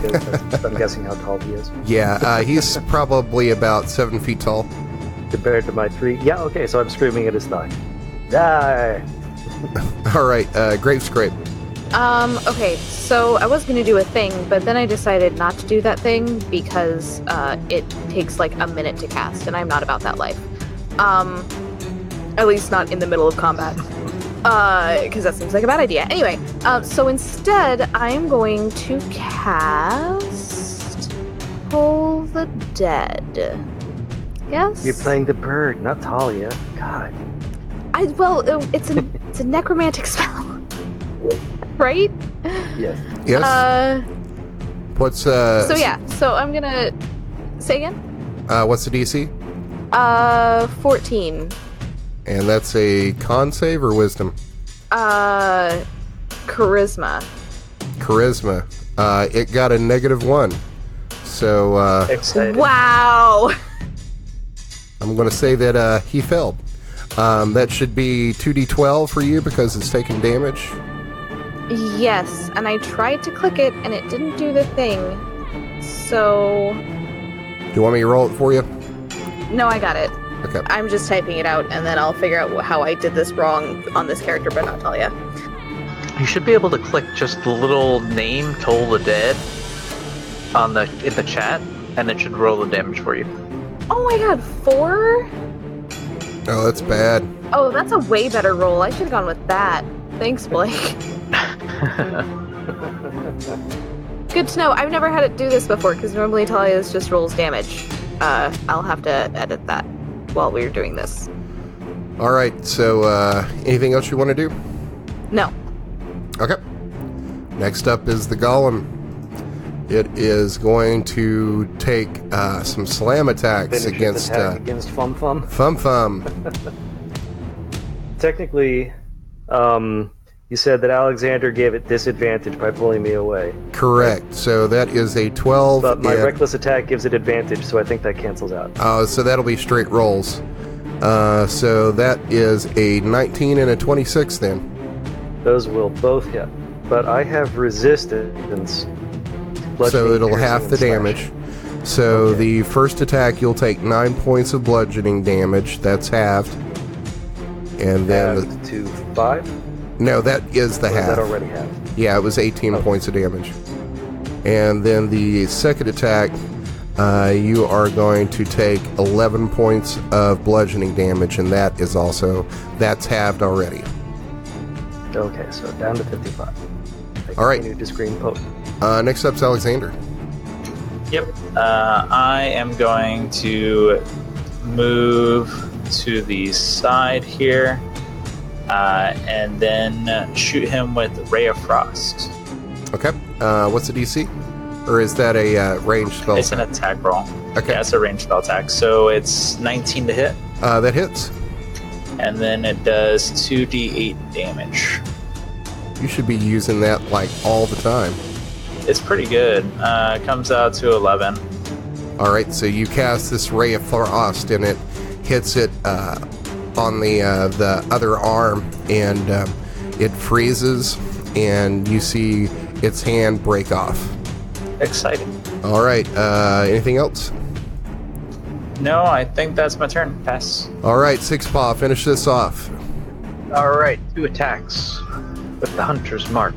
Because I'm guessing how tall he is. Yeah, he's probably about 7 feet tall. Compared to my 3. Yeah, okay, so I'm screaming at his thigh. Die! All right, Grave Scrape. Okay, so I was gonna do a thing, but then I decided not to do that thing because it takes like a minute to cast, and I'm not about that life. At least not in the middle of combat. Because that seems like a bad idea. Anyway, so instead, I'm going to cast Toll the Dead. Yes? You're playing the bird, not Talia. God. It's a necromantic spell. Right? Yes. Yes. What's So I'm gonna say again. What's the DC? 14. And that's a con save or wisdom? Charisma. Charisma. It got a -1. So Excited. Wow. I'm going to say that he failed. That should be 2d12 for you because it's taking damage. Yes, and I tried to click it and it didn't do the thing. So Do you want me to roll it for you? no, I got it. Okay. I'm just typing it out and then I'll figure out how I did this wrong on this character, but not tell ya. You should be able to click just the little name Toll the Dead in the chat, and it should roll the damage for you. Oh my god, 4? Oh, that's bad. Oh, that's a way better roll. I should have gone with that. Thanks, Blake. Good to know. I've never had it do this before, because normally Talia's just rolls damage. I'll have to edit that while we're doing this. All right, so anything else you want to do? No. Okay. Next up is the Golem. It is going to take some slam attacks Finish against its attack against Fum Fum. Fum Fum. Technically, you said that Alexander gave it disadvantage by pulling me away. Correct. So that is a 12. But my and- reckless attack gives it advantage, so I think that cancels out. So that'll be straight rolls. So that is a 19 and a 26 then. Those will both hit. But I have resistance. So it'll half the damage. So Okay. the first attack, you'll take 9 points of bludgeoning damage. That's halved. And then... Halved to 5? No, that is the Or is half. that already halved? Yeah, it was 18 points of damage. And then the second attack, you are going to take 11 points of bludgeoning damage, and that's halved already. Okay, so down to 55. All right. Continue to scream potent. Next up's Alexander. Yep. I am going to move to the side here, and then shoot him with Ray of Frost. Okay. What's the DC? Or is that a ranged spell? It's an attack roll. Okay. Yeah, it's a ranged spell attack. So it's 19 to hit, That hits. and then it does 2d8 damage. You should be using that like all the time. It's pretty good. It comes out to 11. All right, so you cast this Ray of Frost, and it hits it on the other arm, and it freezes, and you see its hand break off. Exciting. All right, anything else? No, I think that's my turn. Pass. All right, Six Paw, finish this off. Alright, 2 attacks with the Hunter's Mark.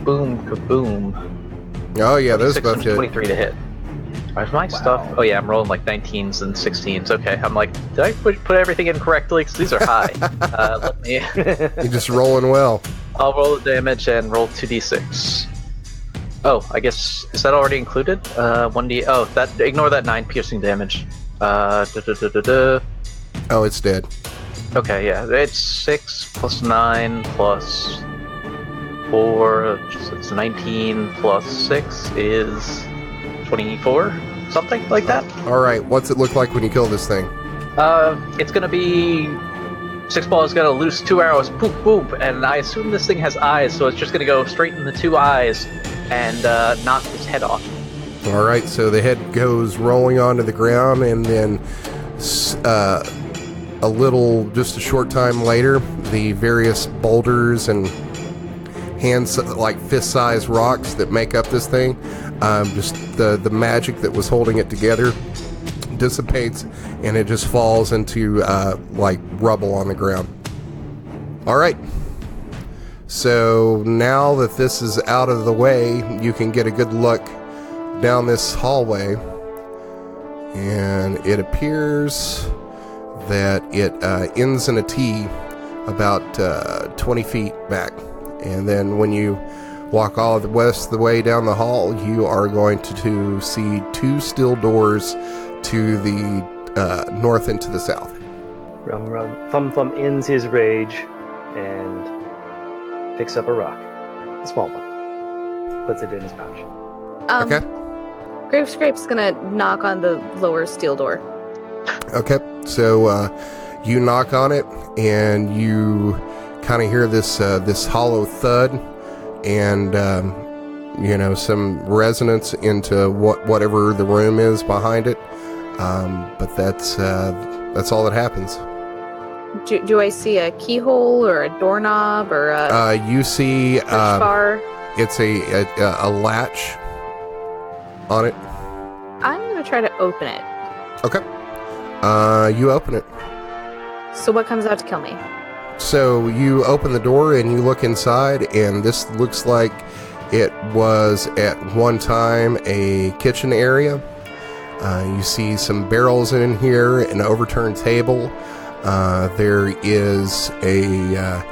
Boom, kaboom. Oh yeah, those 26 both and hit. 23 to hit. Where's my stuff? Oh yeah, I'm rolling like 19s and 16s. Okay, I'm like, did I put everything in correctly? Because these are high. Let me... You're just rolling well. I'll roll the damage and roll 2d6. Oh, I guess, is that already included? 1d... Oh, ignore that 9 piercing damage. Oh, it's dead. Okay, yeah, it's 6 plus 9 plus 4, so it's 19 plus 6 is 24? Something like that? All right, what's it look like when you kill this thing? It's gonna be Six Ball is gonna loose 2 arrows, boop boop, and I assume this thing has eyes, so it's just gonna go straight in the 2 eyes and knock his head off. All right, so the head goes rolling onto the ground, and then just a short time later, the various boulders and like fist-sized rocks that make up this thing, just the magic that was holding it together dissipates, and it just falls into like rubble on the ground. All right, so now that this is out of the way, you can get a good look down this hallway, and it appears that it ends in a T about 20 feet back. And then when you walk all the rest of the way down the hall, you are going to see 2 steel doors to the north and to the south. Fum Fum ends his rage and picks up a rock, a small one, puts it in his pouch. Okay. Grave Scrape's gonna knock on the lower steel door. Okay, so you knock on it, and you kind of hear this hollow thud, and some resonance into whatever the room is behind it. But that's all that happens. Do I see a keyhole or a doorknob or a you see push bar? It's a latch on it. I'm gonna try to open it. Okay. You open it. So what comes out to kill me? So you open the door and you look inside, and this looks like it was at one time a kitchen area. You see some barrels in here, an overturned table. There is a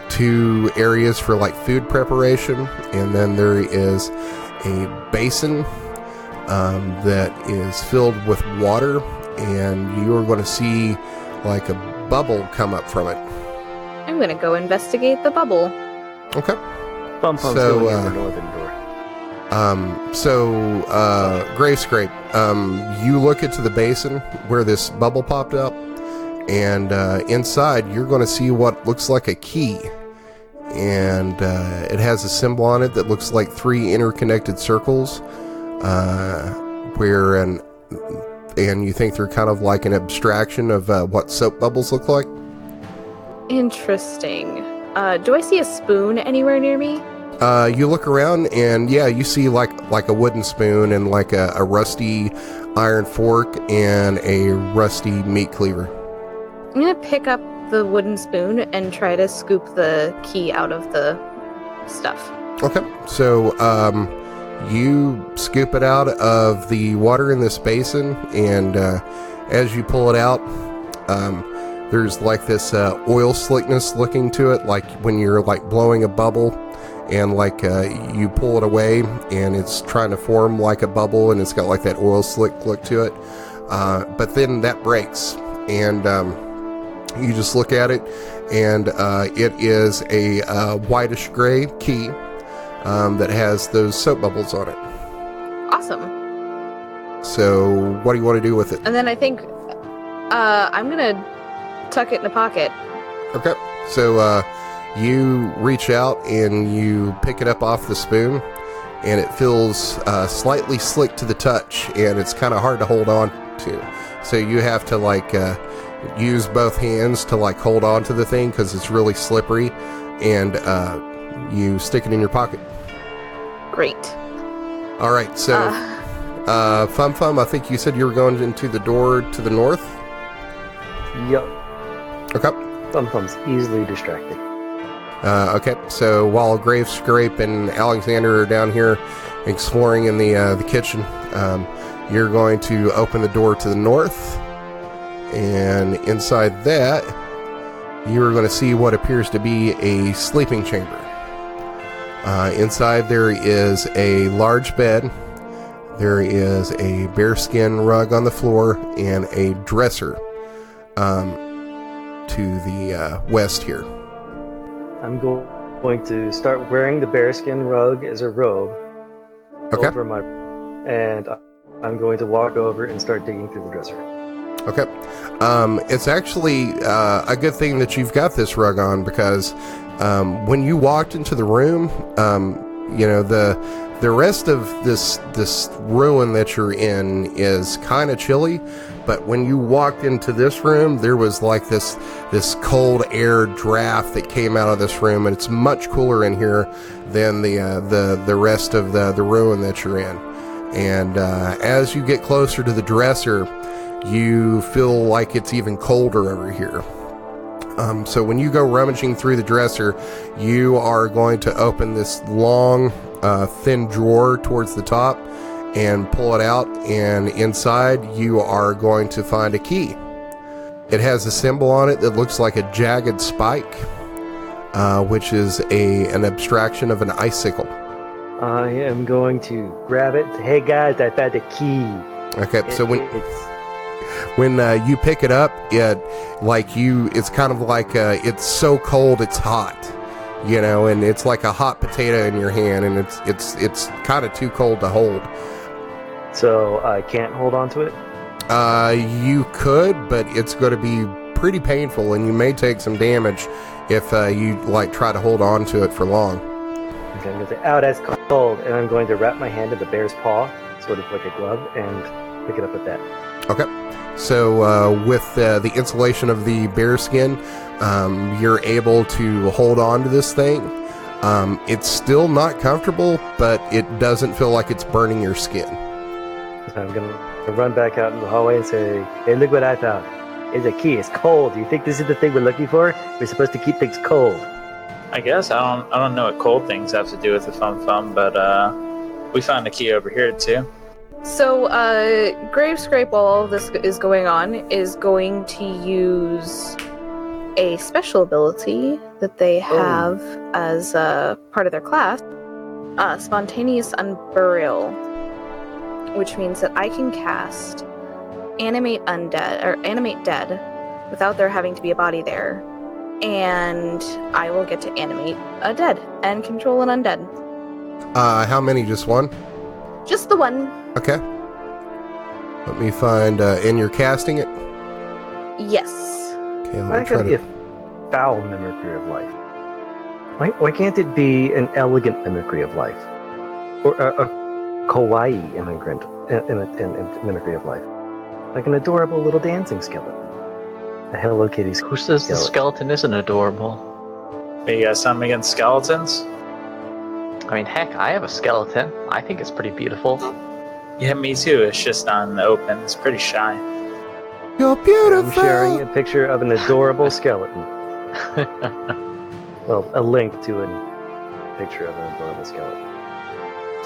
2 areas for like food preparation, and then there is a basin that is filled with water, and you are going to see like a bubble come up from it. I'm gonna go investigate the bubble. Okay. Fum Fum's going in the northern door. Grave Scrape, you look into the basin where this bubble popped up, and inside you're going to see what looks like a key, and it has a symbol on it that looks like 3 interconnected circles, and you think they're kind of like an abstraction of what soap bubbles look like. Interesting. Do I see a spoon anywhere near me? You look around, and yeah, you see like a wooden spoon and like a rusty iron fork and a rusty meat cleaver. I'm gonna pick up the wooden spoon and try to scoop the key out of the stuff. Okay, so you scoop it out of the water in this basin, and as you pull it out, there's like this oil slickness looking to it, like when you're like blowing a bubble, and like you pull it away and it's trying to form like a bubble, and it's got like that oil slick look to it, but then that breaks, and you just look at it, and it is a whitish gray key that has those soap bubbles on it. Awesome. So what do you want to do with it? And then I think I'm gonna tuck it in a pocket. Okay, so you reach out and you pick it up off the spoon, and it feels slightly slick to the touch, and it's kind of hard to hold on to. So you have to like use both hands to like hold on to the thing because it's really slippery, and you stick it in your pocket. Great. All right, so Fum Fum, I think you said you were going into the door to the north? Yup. Okay. Fum Fum's easily distracted. Okay, so while Grave Scrape and Alexander are down here exploring in the kitchen, you're going to open the door to the north, and inside that, you're going to see what appears to be a sleeping chamber. Inside there is a large bed, there is a bearskin rug on the floor, and a dresser to the west here. I'm going to start wearing the bearskin rug as a robe Okay. over and I'm going to walk over and start digging through the dresser. Okay. It's actually a good thing that you've got this rug on, because when you walked into the room, the rest of this ruin that you're in is kind of chilly, but when you walked into this room, there was like this cold air draft that came out of this room, and it's much cooler in here than the rest of the ruin that you're in. And as you get closer to the dresser, you feel like it's even colder over here. So when you go rummaging through the dresser, you are going to open this long, thin drawer towards the top and pull it out, and inside you are going to find a key. It has a symbol on it that looks like a jagged spike, which is an abstraction of an icicle. I am going to grab it. Hey guys, I found a key. Okay, so when you pick it up, it's kind of like it's so cold it's hot, and it's like a hot potato in your hand, and it's kind of too cold to hold. So I can't hold on to it? You could, but it's going to be pretty painful, and you may take some damage if you try to hold on to it for long. Okay, I'm going to say, "Ow, that's cold," and I'm going to wrap my hand in the bear's paw, sort of like a glove, and pick it up with that. Okay. So with the insulation of the bear skin, you're able to hold on to this thing. It's still not comfortable, but it doesn't feel like it's burning your skin. So I'm going to run back out in the hallway and say, "Hey, look what I found. It's a key. It's cold. Do you think this is the thing we're looking for? We're supposed to keep things cold." I guess I don't know what cold things have to do with the Fum Fum, but we found a key over here too. So, Gravescrape, while all of this is going on, is going to use a special ability that they have as part of their class, Spontaneous Unburial, which means that I can cast Animate Dead without there having to be a body there, and I will get to animate a dead and control an undead. How many? Just one? Just the one. Okay. Let me find, and you're casting it? Yes. Okay, Why can't it be a foul mimicry of life? Why can't it be an elegant mimicry of life? Or a kawaii immigrant mimicry of life? Like an adorable little dancing skeleton. A Hello Kitty skeleton. Who says the skeleton isn't adorable? Hey, you got something against skeletons? I mean, heck, I have a skeleton. I think it's pretty beautiful. Yeah, me too. It's just not in the open. It's pretty shy. You're beautiful! I'm sharing a picture of an adorable skeleton. Well, a link to a picture of an adorable skeleton.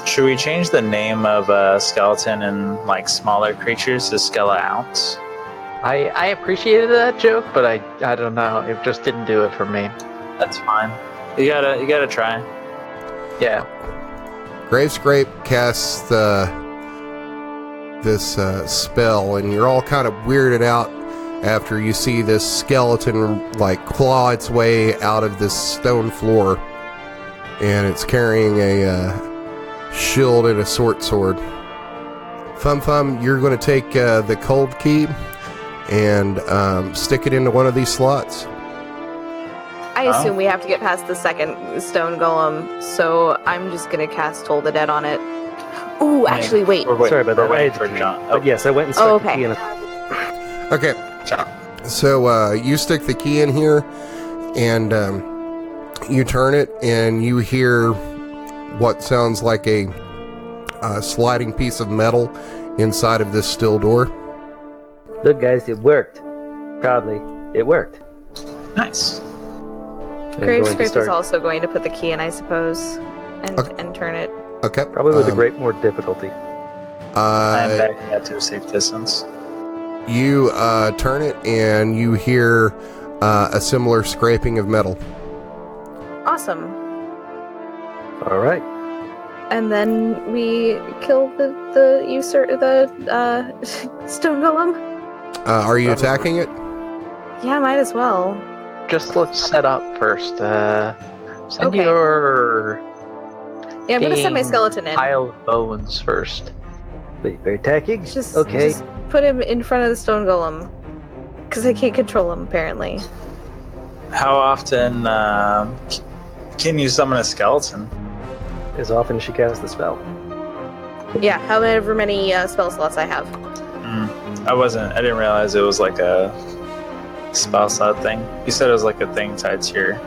Should we change the name of a skeleton and smaller creatures to Skeleounce? I appreciated that joke, but I don't know. It just didn't do it for me. That's fine. You gotta try. Yeah. Gravescrape casts this spell, and you're all kind of weirded out after you see this skeleton claw its way out of this stone floor, and it's carrying a shield and a sword. Fum Fum, you're going to take the cold key and stick it into one of these slots. I assume we have to get past the second stone golem, so I'm just gonna cast Toll the Dead on it. Ooh, actually, wait. Sorry about that. Waiting for John. But yes, I went and stuck the key in a... Okay. John. So you stick the key in here, and you turn it, and you hear what sounds like a sliding piece of metal inside of this steel door. Look, guys, it worked. Proudly, it worked. Nice. Gravescrape is also going to put the key in, I suppose, and turn it. Okay. Probably with a great more difficulty. I'm backing up to a safe distance. You turn it, and you hear a similar scraping of metal. Awesome. All right. And then we kill the stone golem. Are you attacking it? Yeah, might as well. Just let's set up first. Send Okay. your Yeah, I'm gonna send my skeleton in. pile of bones first. Wait, very attacking? Just okay. put him in front of the stone golem. Because I can't control them, apparently. How often can you summon a skeleton? As often as she casts the spell. Yeah, however many spell slots I have. I didn't realize it was like a spell slot thing. You said it was like a thing tied to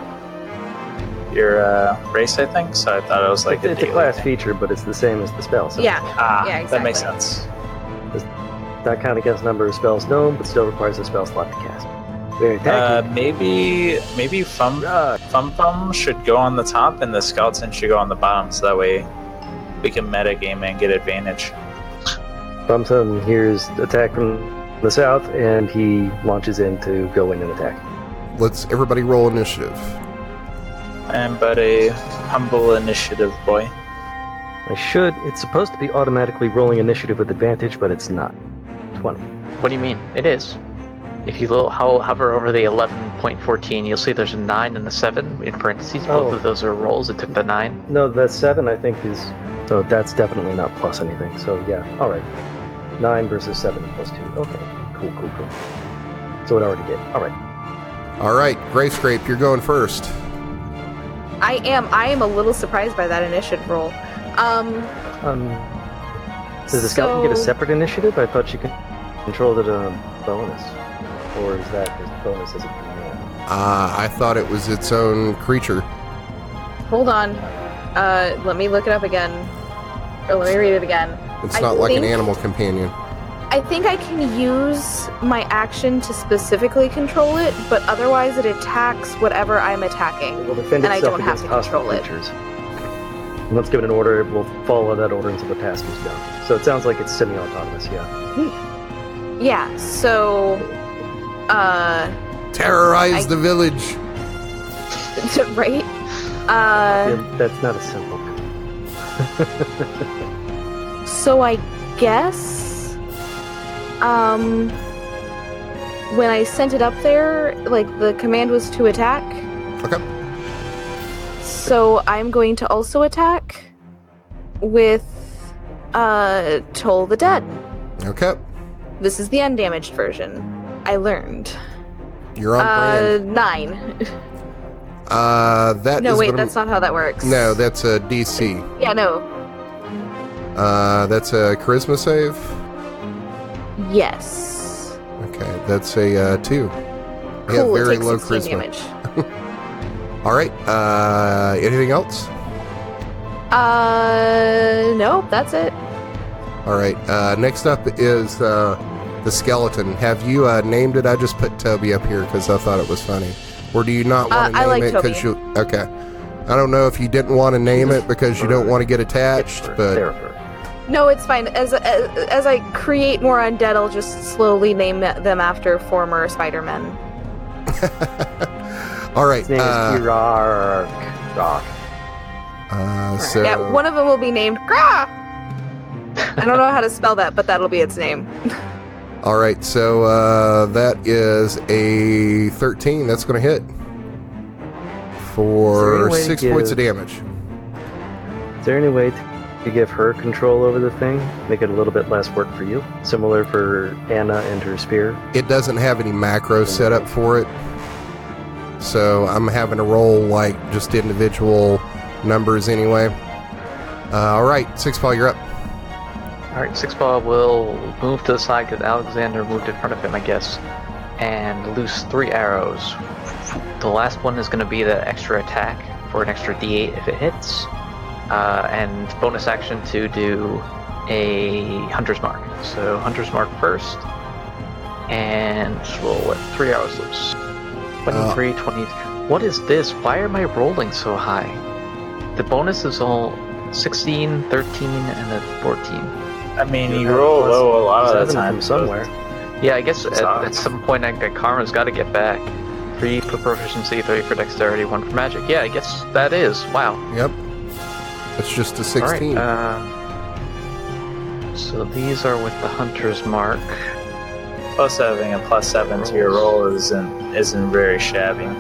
your race, I think. So I thought it was like It's a class feature, but it's the same as the spell. So Yeah. Yeah, exactly. that makes sense. That count against number of spells known, but still requires a spell slot to cast. Very tacky. Maybe Fum Fum should go on the top and the skeleton should go on the bottom, so that way we can metagame and get advantage. Fum Fum hears attack from the south, and he launches in to go in and attack. Let's everybody roll initiative. I'm but a humble initiative boy. It's supposed to be automatically rolling initiative with advantage, but it's not. 20. What do you mean? It is. If you hover over the 11.14, you'll see there's a 9 and a 7 in parentheses. Both of those are rolls. It took the 9. No, that 7 I think is... So that's definitely not plus anything. So yeah, alright. 9 versus 7 plus 2. Okay, cool. So it already did. Alright, Grave Scrape, you're going first. I am a little surprised by that initiative roll. Does the skeleton get a separate initiative? I thought she could control it a bonus. Or is that just bonus as a command? I thought it was its own creature. Hold on. Let me look it up again. Or let me read it again. It's not like an animal companion. I think I can use my action to specifically control it, but otherwise it attacks whatever I'm attacking. It will defend and I itself don't have against to hostile control it. creatures. And once given an order, it will follow that order until the task is done. So it sounds like it's semi-autonomous, yeah. Yeah, so... Terrorize the village! right? That's not a simple. So I guess... when I sent it up there, like, the command was to attack. Okay. So I'm going to also attack with Toll the Dead. Okay. This is the undamaged version. I learned. You're on brand. 9. That's not how that works. No, that's a DC. Yeah, no. That's a charisma save? Yes. Okay, that's a 2. Cool, Yeah, very it takes low 16 charisma. damage. Alright, anything else? Nope, that's it. Alright, next up is the skeleton. Have you named it? I just put Toby up here because I thought it was funny. Or do you not want to I name like it because Toby. you... Okay. I don't know if you didn't want to name it because you don't want to get attached, but... No, it's fine. As I create more undead, I'll just slowly name them after former Spider-Men. Alright, His name is Rock. so... Yeah, one of them will be named Gra! I don't know how to spell that, but that'll be its name. Alright, so that is a 13. That's going to hit. For 6 points of damage. Is there any way to give her control over the thing? Make it a little bit less work for you? Similar for Anna and her spear? It doesn't have any macro set up for it. So I'm having to roll like just individual numbers anyway. Alright, Sixpaw, you're up. Alright, Sixpaw will move to the side because Alexander moved in front of him, I guess, and loose 3 arrows. The last one is going to be the extra attack for an extra d8 if it hits, and bonus action to do a Hunter's Mark. So Hunter's Mark first, and we'll let 3 arrows loose. 23, 20. What is this? Why am I rolling so high? The bonus is all 16, 13, and a 14. I mean, you roll low a lot of the time. From somewhere. Yeah, I guess at some point Karma's got to get back. 3 for proficiency, 3 for dexterity, 1 for magic. Yeah, I guess that is. Wow. Yep. That's just a 16. Alright, so these are with the Hunter's Mark. Plus having a +7 to your roll isn't very shabby. I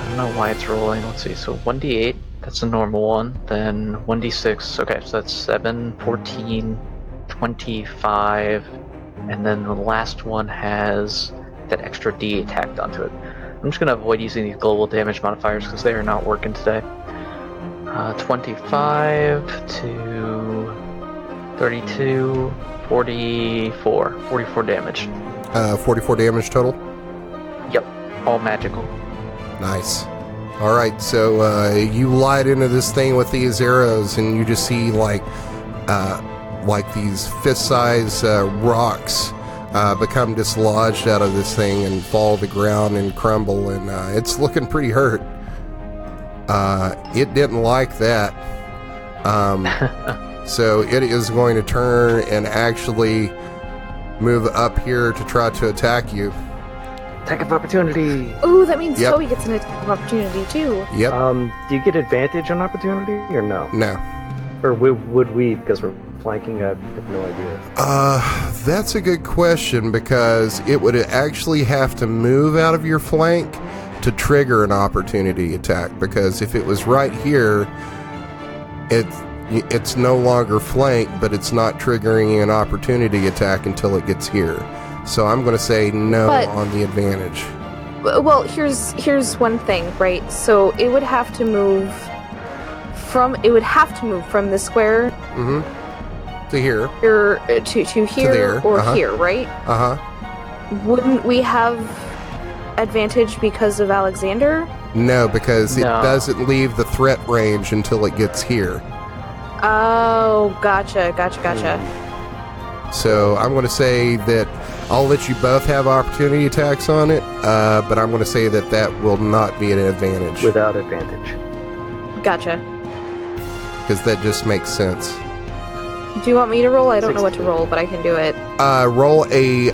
don't know why it's rolling. Let's see. So 1d8, that's a normal one. Then 1d6. Okay, so that's 7, 14, 25, and then the last one has that extra D tacked onto it. I'm just going to avoid using these global damage modifiers because they are not working today. 25 to 32, 44. 44 damage. 44 damage total? Yep, all magical. Nice. All right, so you light into this thing with these arrows, and you just see like these fist-sized rocks become dislodged out of this thing and fall to the ground and crumble, and it's looking pretty hurt. It didn't like that. So it is going to turn and actually move up here to try to attack you. Attack of opportunity. Ooh, that means Yep. Toby gets an attack of opportunity too. Yep. Do you get advantage on opportunity or no? No. Or would we, because we're flanking? I have no idea. That's a good question, because it would actually have to move out of your flank to trigger an opportunity attack, because if it was right here, it's no longer flank, but it's not triggering an opportunity attack until it gets here. So I'm going to say no on the advantage. Well, here's one thing, right? So it would have to move from the square To here. to here there, or here, right? Wouldn't we have advantage because of Alexander? No, because it No. doesn't leave the threat range until it gets here. Oh, gotcha. So I'm going to say that I'll let you both have opportunity attacks on it, but I'm going to say that will not be an advantage. Without advantage. Gotcha. Because that just makes sense. Do you want me to roll? I don't know what to 16. roll, but I can do it. Roll a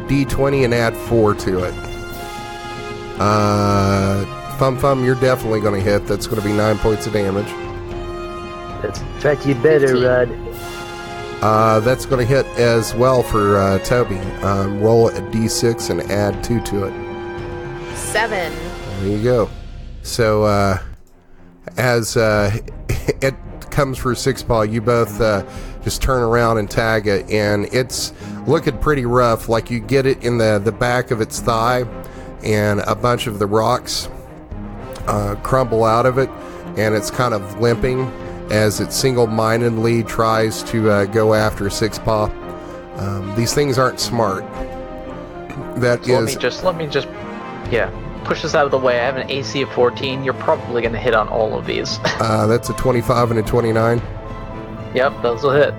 d20 and add 4 to it. Fum Fum, you're definitely going to hit. That's going to be 9 points of damage. In fact, you better, 15. Rod. That's going to hit as well for Toby. Roll a d6 and add 2 to it. 7. There you go. So, as it comes for Six Paw, you both just turn around and tag it, and it's looking pretty rough. Like, you get it in the back of its thigh, and a bunch of the rocks crumble out of it, and it's kind of limping as it single-mindedly tries to go after Six Paw. These things aren't smart. That So is... let me just push this out of the way. I have an AC of 14. You're probably going to hit on all of these. that's a 25 and a 29. Yep, those will hit.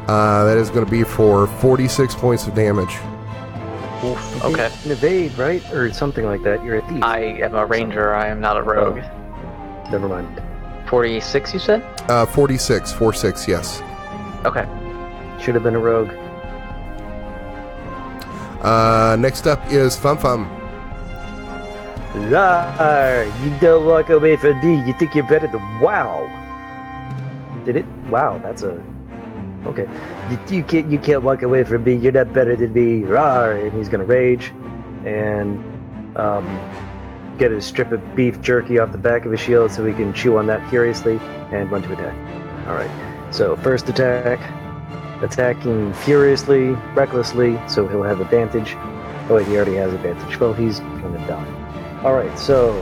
That is going to be for 46 points of damage. Oof, okay. An evade, right? Or something like that. You're a thief. I am a ranger. I am not a rogue. Never mind. 46, you said? 46, 46, yes. Okay. Should have been a rogue. Next up is Fum Fum. Rar, you don't walk away from me. You think you're better than WoW. Did it? Wow, that's a... Okay. You can't walk away from me. You're not better than me. Rar, and he's gonna rage. And, get a strip of beef jerky off the back of his shield so he can chew on that furiously and run to attack. Alright, so first attack, attacking furiously, recklessly, so he'll have advantage. Oh wait, he already has advantage. Well, he's gonna die. Alright, so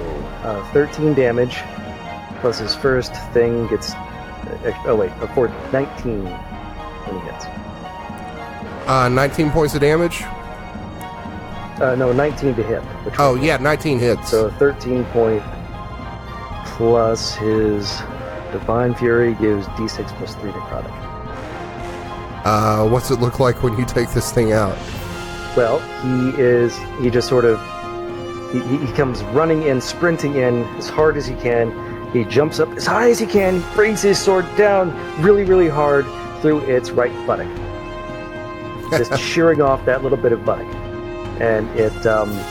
13 damage, plus his first thing gets... 19 when he hits. 19 points of damage? No, 19 to hit. Oh, yeah, 19 hits. So 13 point plus his Divine Fury gives D6 plus 3 necrotic. What's it look like when you take this thing out? Well, he just sort of, he comes running in, sprinting in as hard as he can. He jumps up as high as he can, brings his sword down really, really hard through its right buttock. Just shearing off that little bit of buttock. And it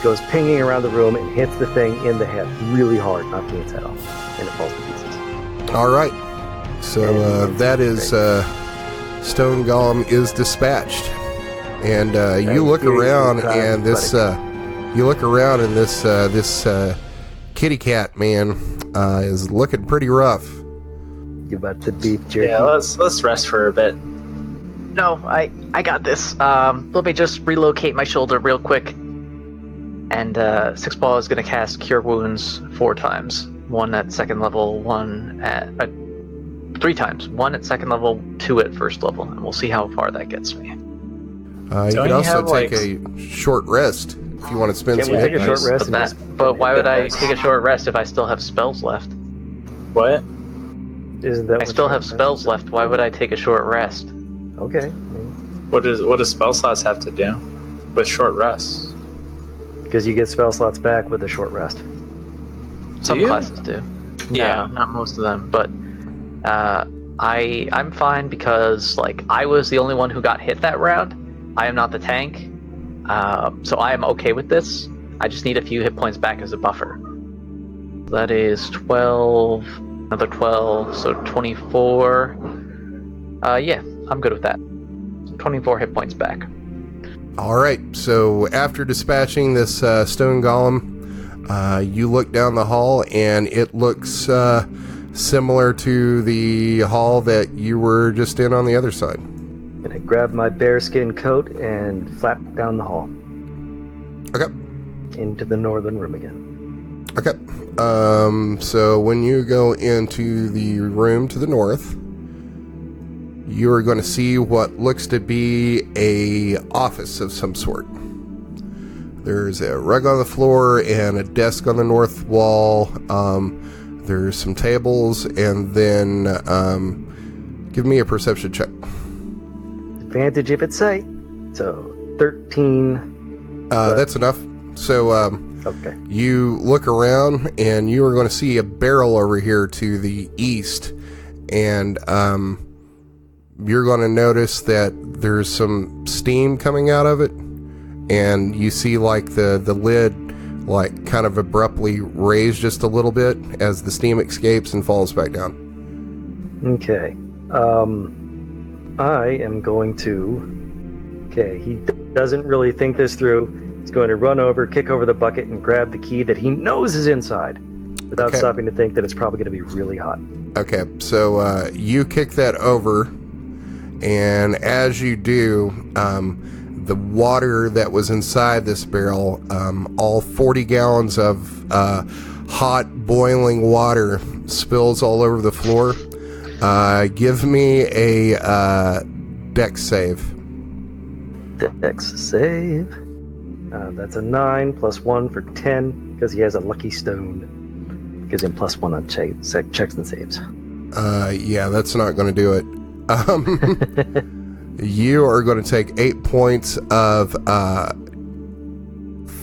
goes pinging around the room and hits the thing in the head really hard, knocking its head off. And it falls to pieces. All right. So that is Stone Golem is dispatched, and you look around, and this this kitty cat man is looking pretty rough. You about the beef jerky? Yeah, let's rest for a bit. No, I got this. Let me just relocate my shoulder real quick. And Six Ball is going to cast Cure Wounds 4 times. 1 at 2nd level, 1 at... 3 times. 1 at 2nd level, 2 at 1st level. And we'll see how far that gets me. You can also take a short rest if you want to spend Can some we take a hit short dice. rest? But why would I take a short rest if I still have spells left? What? Isn't that I what still short have rest spells is? left. Why would I take a short rest? Okay. What does spell slots have to do with short rests? Because you get spell slots back with a short rest. Some you? classes do. Yeah. No, not most of them, but I'm fine because I was the only one who got hit that round. I am not the tank, so I am okay with this. I just need a few hit points back as a buffer. That is 12, another 12, so 24. Yeah, I'm good with that. 24 hit points back. All right, so after dispatching this stone golem, you look down the hall, and it looks similar to the hall that you were just in on the other side. And I grab my bearskin coat and flap down the hall Okay. into the northern room again. Okay. So when you go into the room to the north, you are going to see what looks to be a office of some sort. There's a rug on the floor and a desk on the north wall. There's some tables, and then give me a perception check. Advantage if it's sight. So 13. That's enough. So Okay. you look around, and you are going to see a barrel over here to the east, and you're going to notice that there's some steam coming out of it, and you see the lid kind of abruptly raise just a little bit as the steam escapes and falls back down. Okay. I am going to... Okay, he doesn't really think this through. He's going to run over, kick over the bucket, and grab the key that he knows is inside without Okay. stopping to think that it's probably going to be really hot. Okay, so you kick that over, and as you do, the water that was inside this barrel, all 40 gallons of hot, boiling water spills all over the floor. Give me a dex save. Dex save. That's a 9 plus 1 for 10 because he has a lucky stone. Gives him plus 1 on checks and saves. Yeah, that's not going to do it. You are going to take 8 points of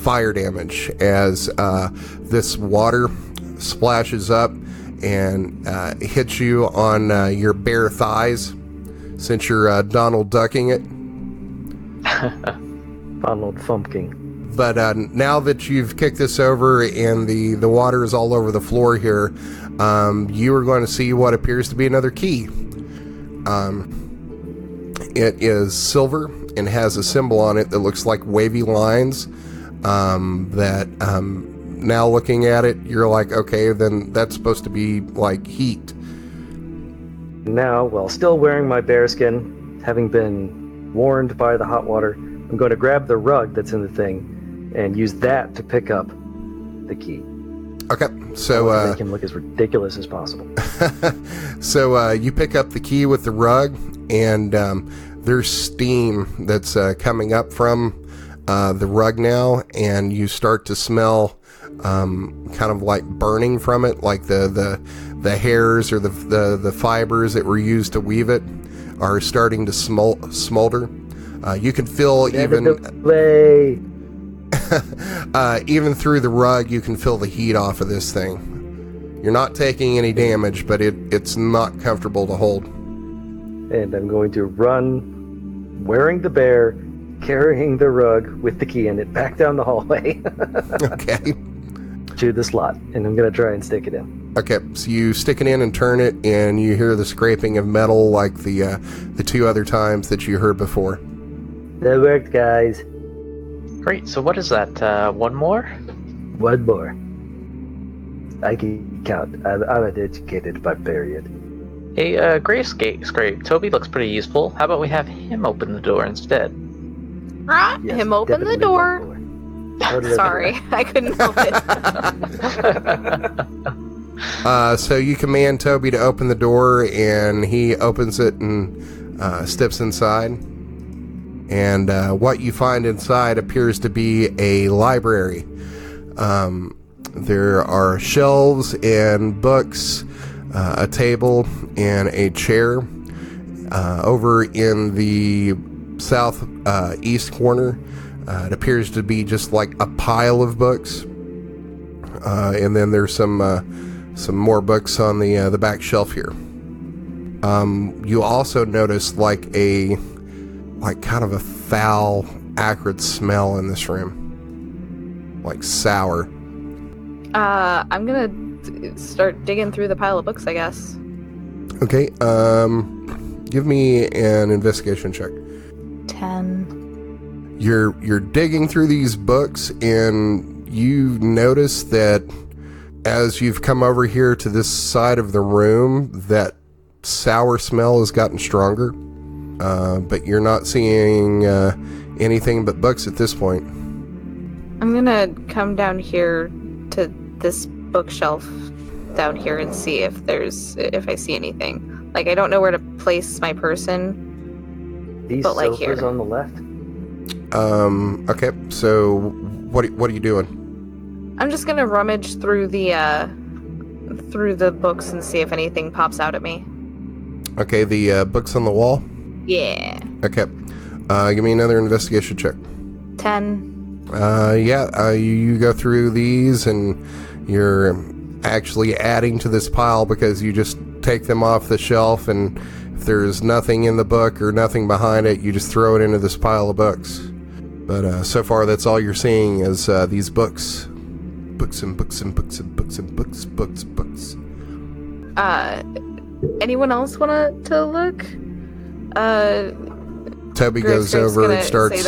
fire damage as this water splashes up and hits you on your bare thighs, since you're Donald Ducking it. Donald Fumpking. But now that you've kicked this over and the water is all over the floor here, you are going to see what appears to be another key. It is silver and has a symbol on it that looks like wavy lines. Now looking at it, you're like, okay, then that's supposed to be like heat. Now, while still wearing my bearskin, having been warned by the hot water, I'm going to grab the rug that's in the thing and use that to pick up the key. Okay, so Make him look as ridiculous as possible. so you pick up the key with the rug, and there's steam that's coming up from the rug now, and you start to smell kind of like burning from it, like the hairs or the fibers that were used to weave it are starting to smolder. You can feel even through the rug, you can feel the heat off of this thing. You're not taking any damage, but it's not comfortable to hold. And I'm going to run, wearing the bear, carrying the rug with the key in it, back down the hallway Okay. to the slot. And I'm going to try and stick it in. Okay, so you stick it in and turn it, and you hear the scraping of metal like the 2 other times that you heard before. That worked, guys. Great, so what is that? One more? One more. I can count. I'm an educated barbarian. Hey, Grave Scrape. Toby looks pretty useful. How about we have him open the door instead? Right, Yes, him open the definitely door. one Sorry, I couldn't help it. So you command Toby to open the door, and he opens it and steps inside. And what you find inside appears to be a library. There are shelves and books, a table, and a chair. Over in the south east corner, it appears to be just like a pile of books. And then there's some more books on the back shelf here. You also notice like kind of a foul, acrid smell in this room, like sour. I'm gonna start digging through the pile of books, I guess. Okay. Give me an investigation check. 10. You're digging through these books, and you notice that as you've come over here to this side of the room, that sour smell has gotten stronger. But you're not seeing anything but books at this point. I'm gonna come down here to this bookshelf down here and see if I see anything. Like, I don't know where to place my person. These but like sofas here. on the left? Okay, so what are you doing? I'm just gonna rummage through the books and see if anything pops out at me. Okay, the books on the wall? Yeah. Okay. Give me another investigation check. 10. You go through these, and you're actually adding to this pile because you just take them off the shelf, and if there's nothing in the book or nothing behind it, you just throw it into this pile of books. But so far, that's all you're seeing is these books. Books and books and books and books and books. Anyone else want to look? Toby goes over and starts.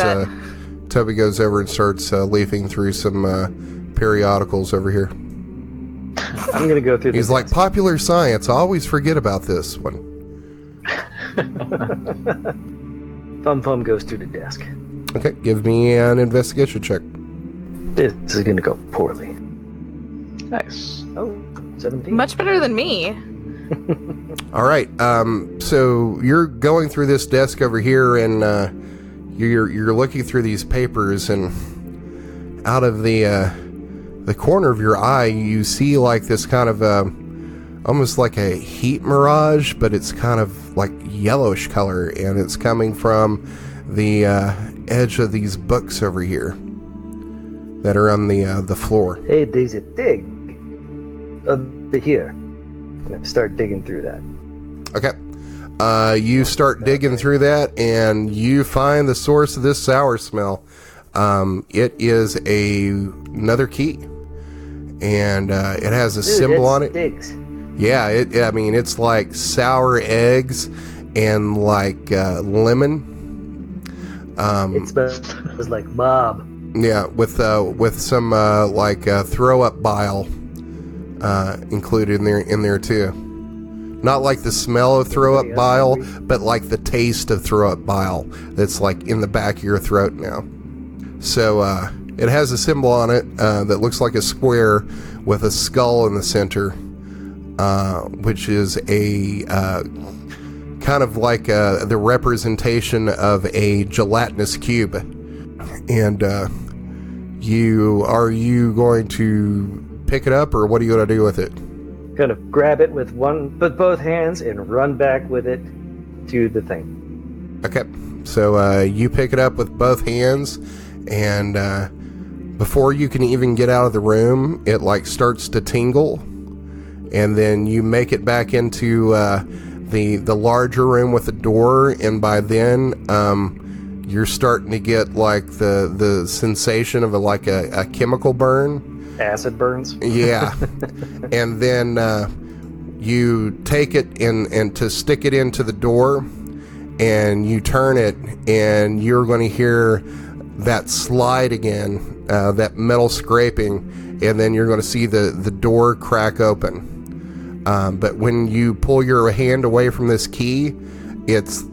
Toby goes over and starts leafing through some periodicals over here. I'm gonna go through. He's like, popular science. I always forget about this one. Fum Fum goes to the desk. Okay, give me an investigation check. This is gonna go poorly. Nice. Oh, 17. Much better than me. All right. So you're going through this desk over here, and you're looking through these papers, and out of the corner of your eye, you see like this kind of almost like a heat mirage, but it's kind of like yellowish color, and it's coming from the edge of these books over here that are on the floor. Hey, there's a thing over here. I'm gonna start digging through that. Okay. You start digging through that, and you find the source of this sour smell. It is another key, and it has a symbol on it. Stinks. Yeah, it's like sour eggs and like lemon. It smells like Bob. Yeah, with some like throw up bile included in there too. Not like the smell of throw up bile, but like the taste of throw up bile that's like in the back of your throat now. So it has a symbol on it that looks like a square with a skull in the center, which is a kind of like the representation of a gelatinous cube. And are you going to pick it up, or what are you going to do with it? Gonna grab it with both hands and run back with it to the thing. Okay, so you pick it up with both hands, and before you can even get out of the room, it like starts to tingle, and then you make it back into the larger room with the door, and by then you're starting to get like the sensation of a chemical burn. Acid burns. Yeah. And then you take it and to stick it into the door, and you turn it, and you're going to hear that slide again, that metal scraping, and then you're going to see the door crack open. But when you pull your hand away from this key, it's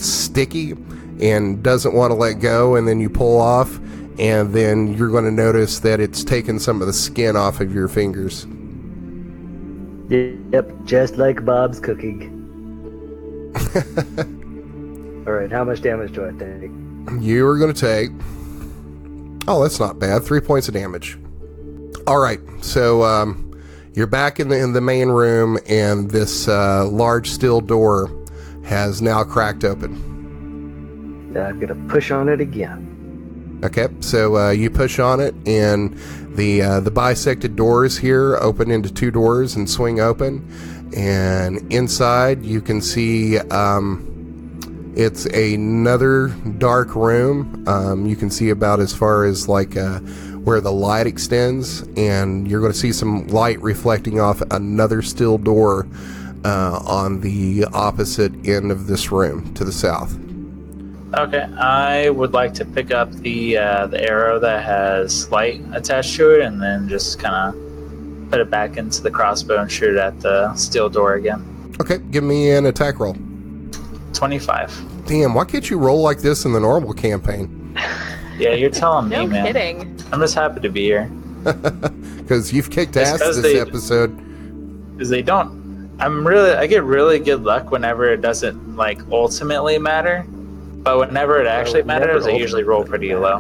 sticky and doesn't want to let go, and then you pull off, and then you're going to notice that it's taken some of the skin off of your fingers. Yep, just like Bob's cooking. Alright, how much damage do I take? You are going to take... Oh, that's not bad. 3 points of damage. Alright, so you're back in the main room, and this large steel door has now cracked open. Now I'm going to push on it again. Okay, so you push on it, and the bisected doors here open into 2 doors and swing open. And inside you can see it's another dark room. You can see about as far as like where the light extends, and you're going to see some light reflecting off another steel door on the opposite end of this room to the south. Okay, I would like to pick up the arrow that has light attached to it, and then just kind of put it back into the crossbow and shoot it at the steel door again. Okay, give me an attack roll. 25. Damn, why can't you roll like this in the normal campaign? Yeah, you're telling me, No man. kidding. I'm just happy to be here. Because you've kicked ass this episode. Because they don't. I get really good luck whenever it doesn't like ultimately matter. But whenever it actually matters, I usually roll pretty low.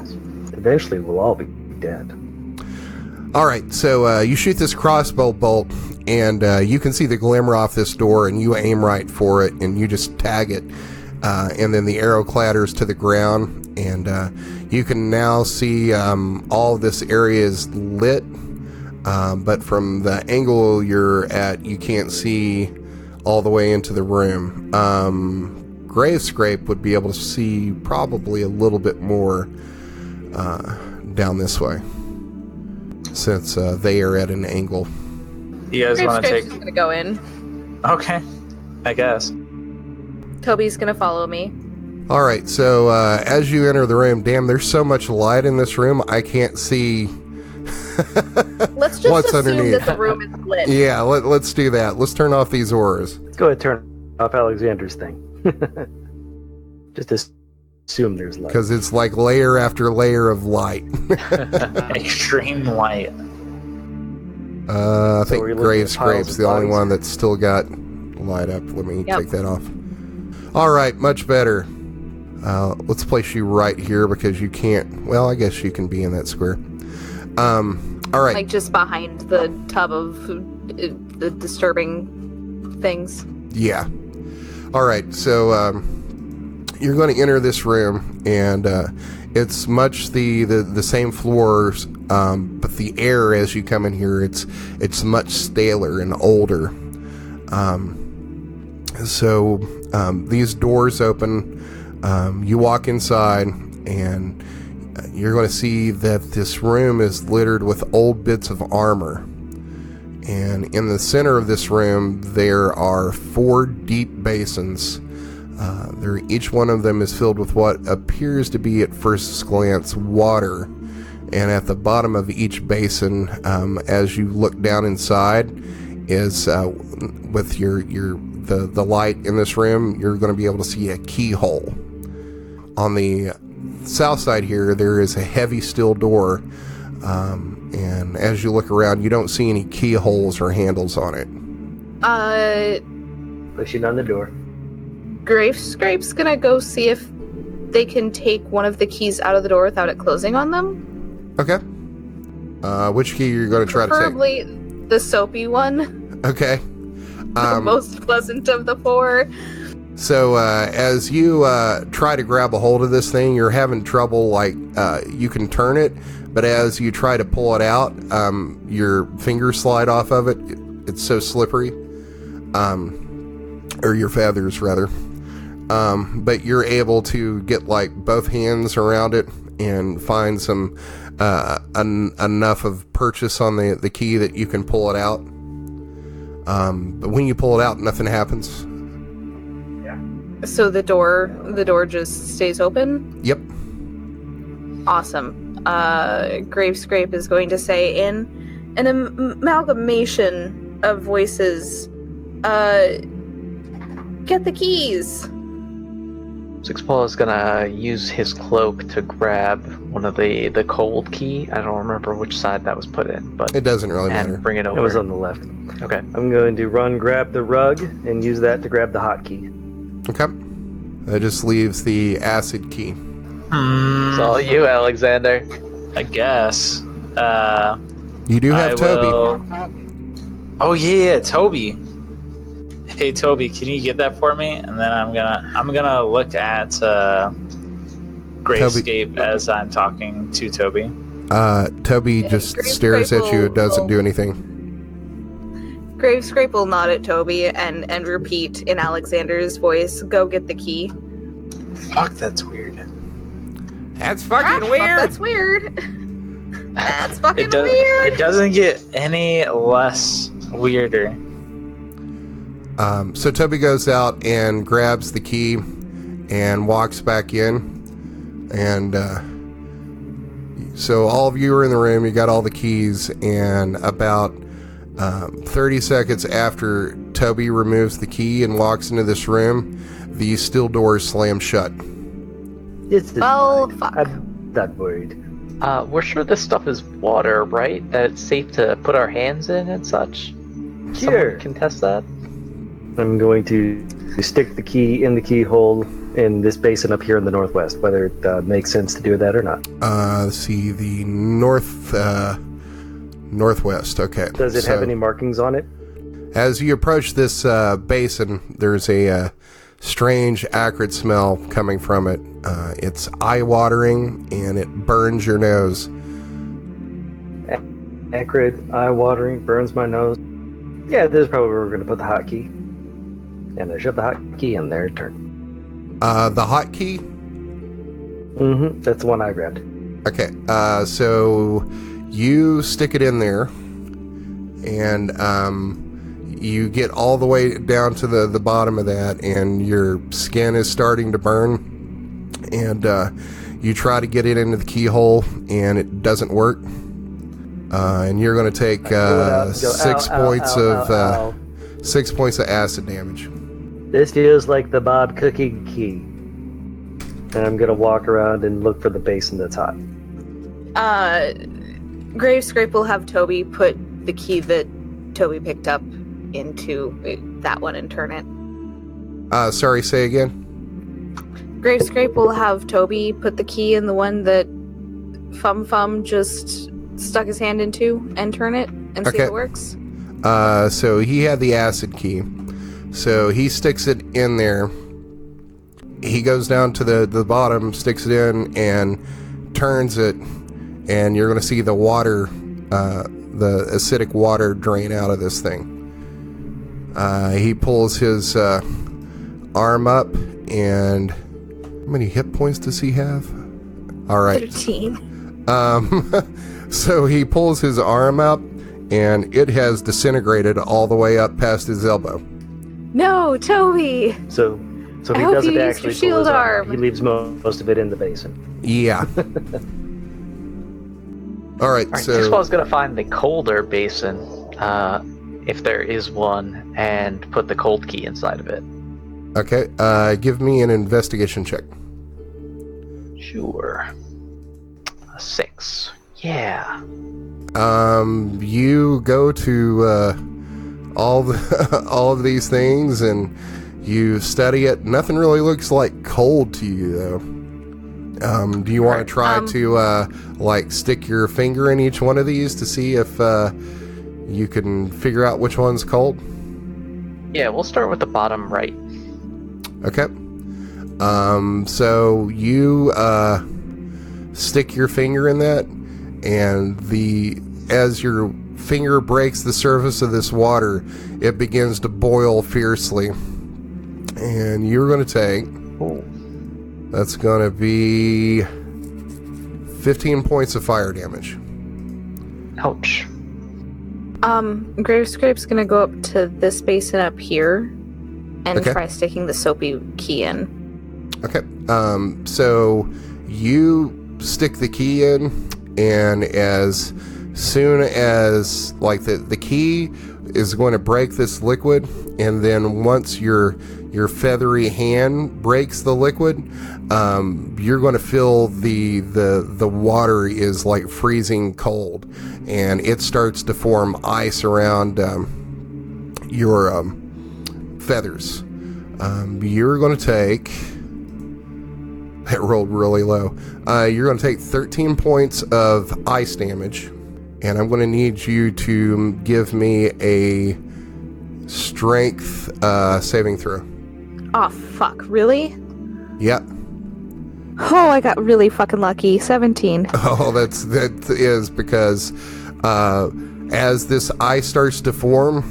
Eventually, we'll all be dead. All right, so you shoot this crossbow bolt, and you can see the glimmer off this door, and you aim right for it, and you just tag it, and then the arrow clatters to the ground, and you can now see all this area is lit, but from the angle you're at, you can't see all the way into the room. Gravescrape would be able to see probably a little bit more down this way, since they are at an angle. You guys want to take? Gonna go in. Okay, I guess. Toby's gonna follow me. All right, so as you enter the room, damn, there's so much light in this room, I can't see Let's just what's assume underneath. that the room is lit. Yeah, let's do that. Let's turn off these auras. Let's go ahead and turn off Alexander's thing. Just assume there's light. Because it's like layer after layer of light. Extreme light. I think we're looking at Gravescrape's piles the of only bodies. one that's still got light up. Let me Yep. take that off. All right, much better. Let's place you right here because you can't... Well, I guess you can be in that square. All right. Like just behind the tub of the disturbing things. Yeah. All right, so you're going to enter this room, and it's much the same floors, but the air as you come in here, it's much staler and older. So these doors open. You walk inside, and you're going to see that this room is littered with old bits of armor. And in the center of this room, there are 4 deep basins. Each one of them is filled with what appears to be, at first glance, water. And at the bottom of each basin, as you look down inside, is with the light in this room, you're going to be able to see a keyhole. On the south side here, there is a heavy steel door. And as you look around, you don't see any keyholes or handles on it. Pushing on the door. Gravescrape's gonna go see if they can take one of the keys out of the door without it closing on them. Okay. Which key are you going to try to Preferably the soapy one. take? Okay. The most pleasant of the 4. So as you try to grab a hold of this thing, you're having trouble. Like you can turn it, but as you try to pull it out, your fingers slide off of it. It's so slippery, or your feathers rather. But you're able to get like both hands around it and find some enough of purchase on the key that you can pull it out. But when you pull it out, nothing happens. So the door just stays open? Yep. Awesome. Gravescrape is going to say in an amalgamation of voices, get the keys. Six Paw is gonna use his cloak to grab one of the cold key. I don't remember which side that was put in, but It doesn't really and matter. bring it over. It was on the left. Okay. I'm going to run, grab the rug, and use that to grab the hotkey. Okay. That just leaves the acid key. It's all you, Alexander. I guess. You do have Toby. Oh yeah, Toby. Hey Toby, can you get that for me? And then I'm gonna look at Gravescape as I'm talking to Toby. Toby just stares at you. It doesn't do anything. Gravescrape will nod at Toby and repeat in Alexander's voice, "Go get the key." Fuck, that's weird. That's fucking weird. That's weird. That's fucking weird. It doesn't get any less weirder. So Toby goes out and grabs the key and walks back in. And so all of you are in the room. You got all the keys. And about 30 seconds after Toby removes the key and walks into this room, the steel doors slam shut. Well, fuck. I'm not worried. We're sure this stuff is water, right? That it's safe to put our hands in and such? Sure. Someone can test that? I'm going to stick the key in the keyhole in this basin up here in the northwest, whether it makes sense to do that or not. Let's see, the northwest. Okay. Does it have any markings on it? As you approach this basin, there's a strange, acrid smell coming from it. It's eye-watering, and it burns your nose. Acrid, eye-watering, burns my nose. Yeah, this is probably where we're going to put the hotkey. And I shove the hotkey in there, turn. The hotkey? Mm-hmm, that's the one I grabbed. Okay, so you stick it in there, and you get all the way down to the bottom of that, and your skin is starting to burn, and you try to get it into the keyhole, and it doesn't work. And you're going to take 6 points of 6 points of acid damage. This feels like the Bob cooking key. And I'm going to walk around and look for the basin that's hot. Gravescrape will have Toby put the key that Toby picked up into that one and turn it. Sorry, say again? Gravescrape will have Toby put the key in the one that Fum Fum just stuck his hand into and turn it and see if it works. So he had the acid key. So he sticks it in there. He goes down to the bottom, sticks it in, and turns it, and you're going to see the water, the acidic water drain out of this thing. He pulls his arm up, and how many hit points does he have? All right. 13. So he pulls his arm up, and it has disintegrated all the way up past his elbow. No, Toby! So he hope doesn't you used actually your shield pull his arm. He leaves most of it in the basin. Yeah. All right, so Six Paw's gonna find the colder basin, if there is one, and put the cold key inside of it. okay, give me an investigation check. Sure. A 6. Yeah. You go to all of these things, and you study it. Nothing really looks like cold to you, though. Do you want to try to stick your finger in each one of these to see if you can figure out which one's cold? Yeah, we'll start with the bottom right. Okay. So you stick your finger in that, and as your finger breaks the surface of this water, it begins to boil fiercely. And you're going to take... That's going to be 15 points of fire damage. Ouch. Gravescrape's gonna go up to this basin up here and Okay. try sticking the soapy key in. Okay. So you stick the key in, and as soon as like the key is going to break this liquid, and then once your feathery hand breaks the liquid, you're going to feel the water is like freezing cold, and it starts to form ice around your feathers. You're going to take... That rolled really low. You're going to take 13 points of ice damage, and I'm going to need you to give me a strength saving throw. Oh, fuck. Really? Yep. Oh, I got really fucking lucky. 17. Oh, that is because as this ice starts to form,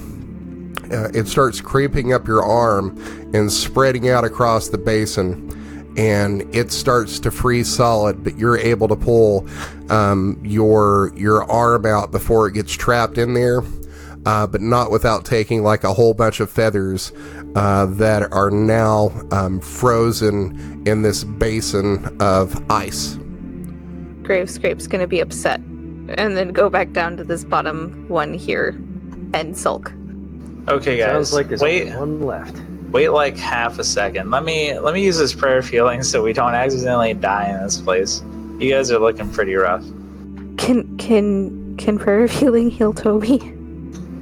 it starts creeping up your arm and spreading out across the basin, and it starts to freeze solid, but you're able to pull your arm out before it gets trapped in there, but not without taking like a whole bunch of feathers that are now frozen in this basin of ice. Gravescrape's gonna be upset and then go back down to this bottom one here and sulk. Okay, guys. Sounds like there's wait, only one left. wait like half a second. Let me use this prayer of healing so we don't accidentally die in this place. You guys are looking pretty rough. Can prayer of healing heal Toby?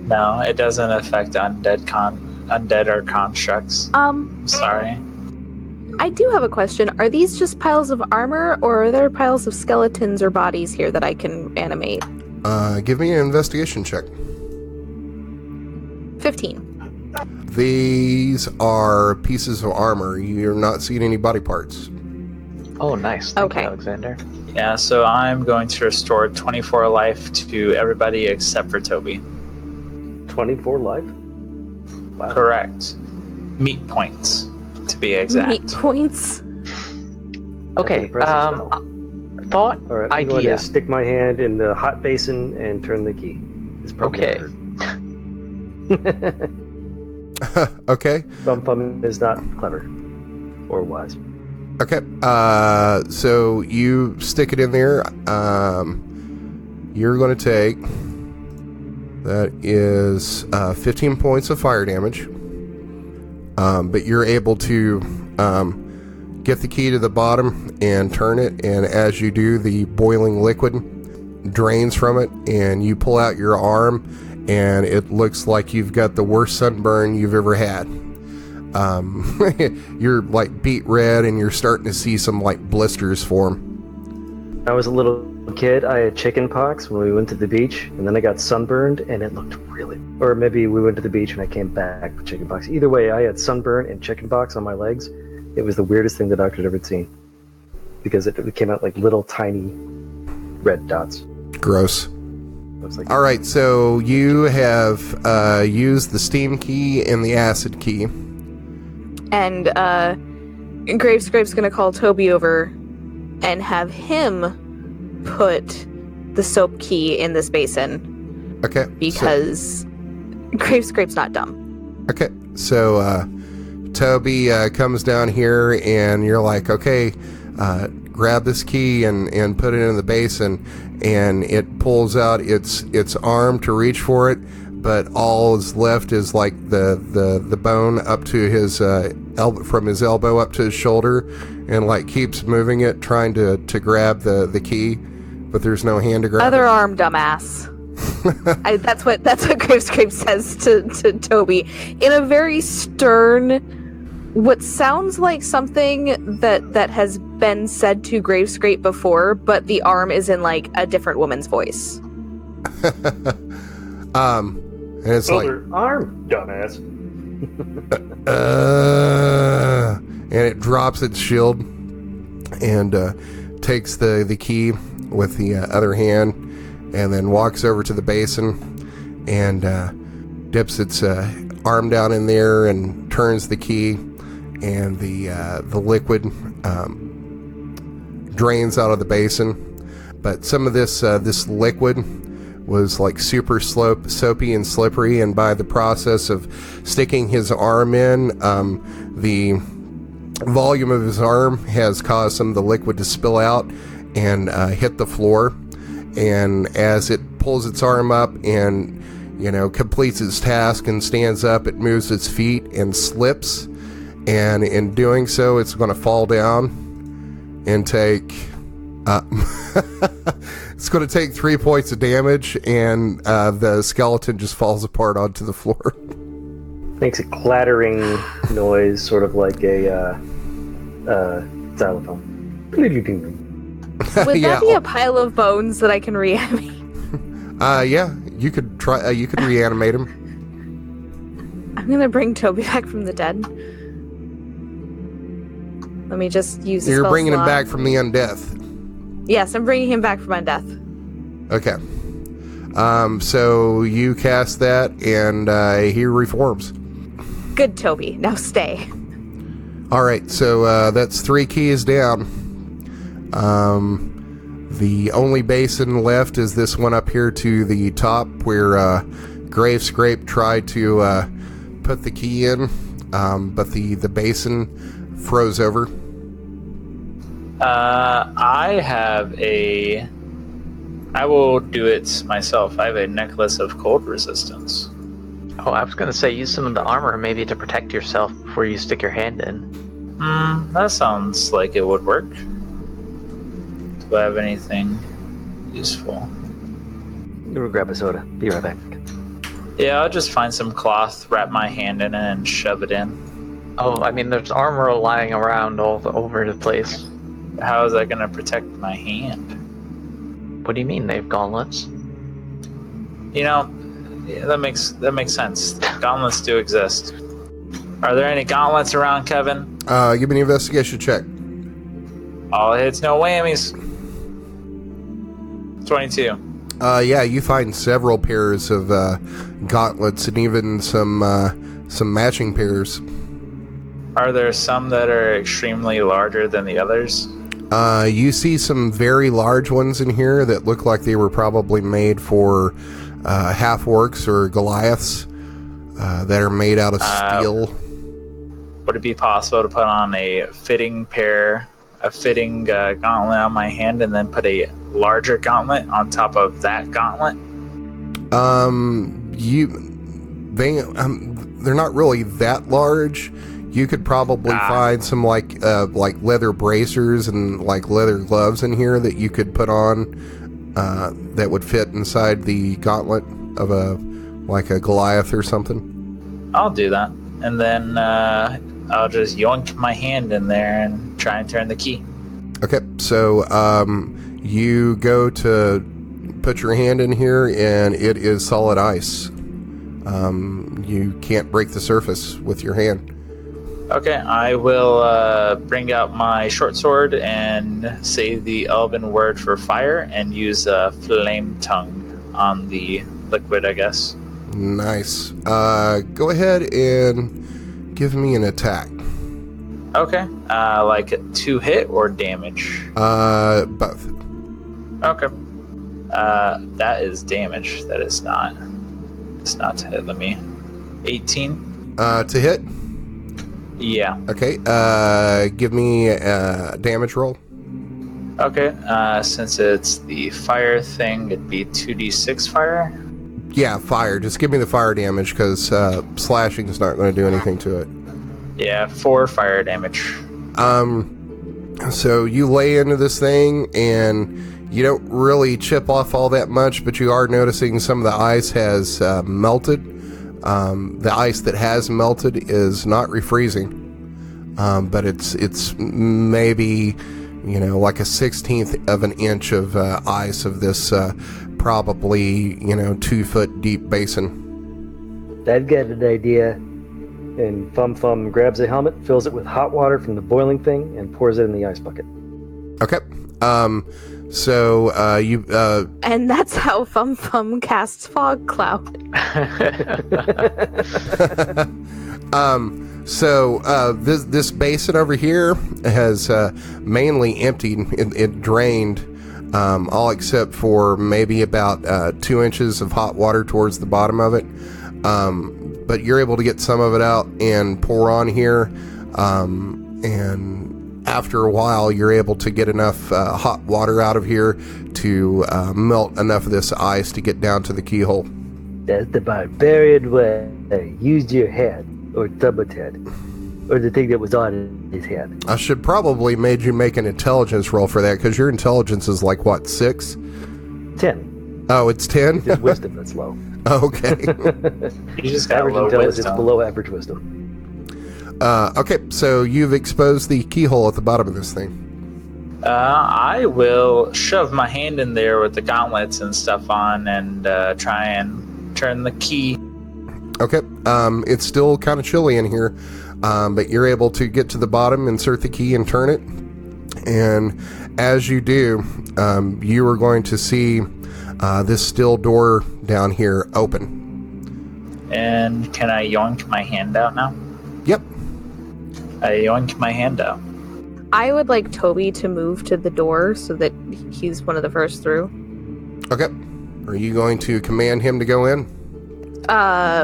No, it doesn't affect undead or constructs. Sorry. I do have a question. Are these just piles of armor, or are there piles of skeletons or bodies here that I can animate? Give me an investigation check. 15. These are pieces of armor. You're not seeing any body parts. Oh, nice. Thank Okay. you, Alexander. Yeah, so I'm going to restore 24 life to everybody except for Toby. 24 life? Wow. Correct. Meat points, to be exact. Meat points. Okay. Impressive spell. Thought, All right, I'm going idea. to stick my hand in the hot basin and turn the key. It's probably Okay. Okay. Fum Fum is not clever or wise. Okay. So you stick it in there. You're going to take... That is 15 points of fire damage. But you're able to get the key to the bottom and turn it. And as you do, the boiling liquid drains from it. And you pull out your arm. And it looks like you've got the worst sunburn you've ever had. You're like beet red, and you're starting to see some like blisters form. I was a little kid. I had chicken pox when we went to the beach, and then I got sunburned, and it looked really... Or maybe we went to the beach and I came back with chicken pox. Either way, I had sunburn and chicken pox on my legs. It was the weirdest thing the doctor had ever seen. Because it came out like little tiny red dots. Gross. Looks like... All right, so you have used the steam key and the acid key. And Gravescrape's gonna call Toby over and have him put the soap key in this basin. Okay. Because Gravescrape's not dumb. Okay, so Toby comes down here, and you're like, okay, grab this key and put it in the basin, and it pulls out its arm to reach for it, but all is left is like the bone up to his from his elbow up to his shoulder, and like keeps moving it, trying to grab the key, but there's no hand to grab. Other arm, dumbass. That's what Gravescrape says to Toby in a very stern, what sounds like something that has been said to Gravescrape before, but the arm is in like a different woman's voice. And it's Shoulder, arm, dumbass. And it drops its shield and takes the key with the other hand, and then walks over to the basin and dips its arm down in there and turns the key, and the liquid drains out of the basin. But some of this liquid was like super soapy and slippery, and by the process of sticking his arm in, the volume of his arm has caused some of the liquid to spill out and hit the floor, And as it pulls its arm up and, completes its task and stands up, it moves its feet and slips. And in doing so, it's going to fall down and take... it's going to take 3 points of damage, and the skeleton just falls apart onto the floor. Makes a clattering noise, sort of like a xylophone. Would Yeah. that be a pile of bones that I can reanimate? Yeah, you could try. You could reanimate him. I'm gonna bring Toby back from the dead. Let me just use the You're spell bringing him slot. back from the undeath. Yes, I'm bringing him back from undeath. Okay. So you cast that, and he reforms. Good, Toby. Now stay. All right. So that's 3 keys down. The only basin left is this one up here to the top, where Grave Scrape tried to put the key in, but the basin froze over. I will do it myself. I have a necklace of cold resistance. Oh, I was gonna say use some of the armor maybe to protect yourself before you stick your hand in. That sounds like it would work. Do I have anything useful? We'll grab a soda. Be right back. Yeah, I'll just find some cloth, wrap my hand in it, and shove it in. Oh, I mean, there's armor lying around all over the place. How is that going to protect my hand? What do you mean? They have gauntlets? Yeah, that makes sense. Gauntlets do exist. Are there any gauntlets around, Kevin? Give me an investigation check. All hits, no whammies. 22. Yeah, you find several pairs of gauntlets and even some matching pairs. Are there some that are extremely larger than the others? You see some very large ones in here that look like they were probably made for half-orcs or Goliaths that are made out of steel. Would it be possible to put on a fitting gauntlet on my hand and then put a larger gauntlet on top of that gauntlet? They're not really that large. You could probably find some like leather bracers and like leather gloves in here that you could put on that would fit inside the gauntlet of a Goliath or something. I'll do that, and then I'll just yoink my hand in there and try and turn the key. Okay, so you go to put your hand in here, and it is solid ice. You can't break the surface with your hand. Okay, I will bring out my short sword and say the elven word for fire and use flame tongue on the liquid, I guess. Nice. Go ahead and give me an attack. Okay, like 2 hit or damage? Both. Okay. That is damage. That is not. It's not to hit. Let me. 18. To hit? Yeah. Okay. Give me a damage roll. Okay. Since it's the fire thing, it'd be 2d6 fire. Yeah, fire. Just give me the fire damage because slashing is not going to do anything to it. Yeah, 4 fire damage. So you lay into this thing and you don't really chip off all that much, but you are noticing some of the ice has melted. The ice that has melted is not refreezing, but it's maybe like a 16th of an inch of ice of this probably 2 foot deep basin. I'd get an idea. And Fum Fum grabs a helmet, fills it with hot water from the boiling thing, and pours it in the ice bucket. Okay. So you And that's how Fum Fum casts Fog Cloud. So this basin over here has mainly emptied. It drained all except for maybe about 2 inches of hot water towards the bottom of it. But you're able to get some of it out and pour on here, and after a while, you're able to get enough hot water out of here to melt enough of this ice to get down to the keyhole. That's the barbarian way. Use your head, or Tubbo's head, or the thing that was on his head. I should probably made you make an intelligence roll for that, because your intelligence is like, what, 6? 10. Oh, it's 10? His wisdom that's low. Okay. You just got Average low intelligence wisdom. below average wisdom. Okay, so you've exposed the keyhole at the bottom of this thing. I will shove my hand in there with the gauntlets and stuff on and try and turn the key. Okay, it's still kind of chilly in here, but you're able to get to the bottom, insert the key, and turn it. And as you do, you are going to see this steel door down here open. And can I yoink my hand out now? Yep. I yoink my hand out. I would like Toby to move to the door so that he's one of the first through. Okay. Are you going to command him to go in?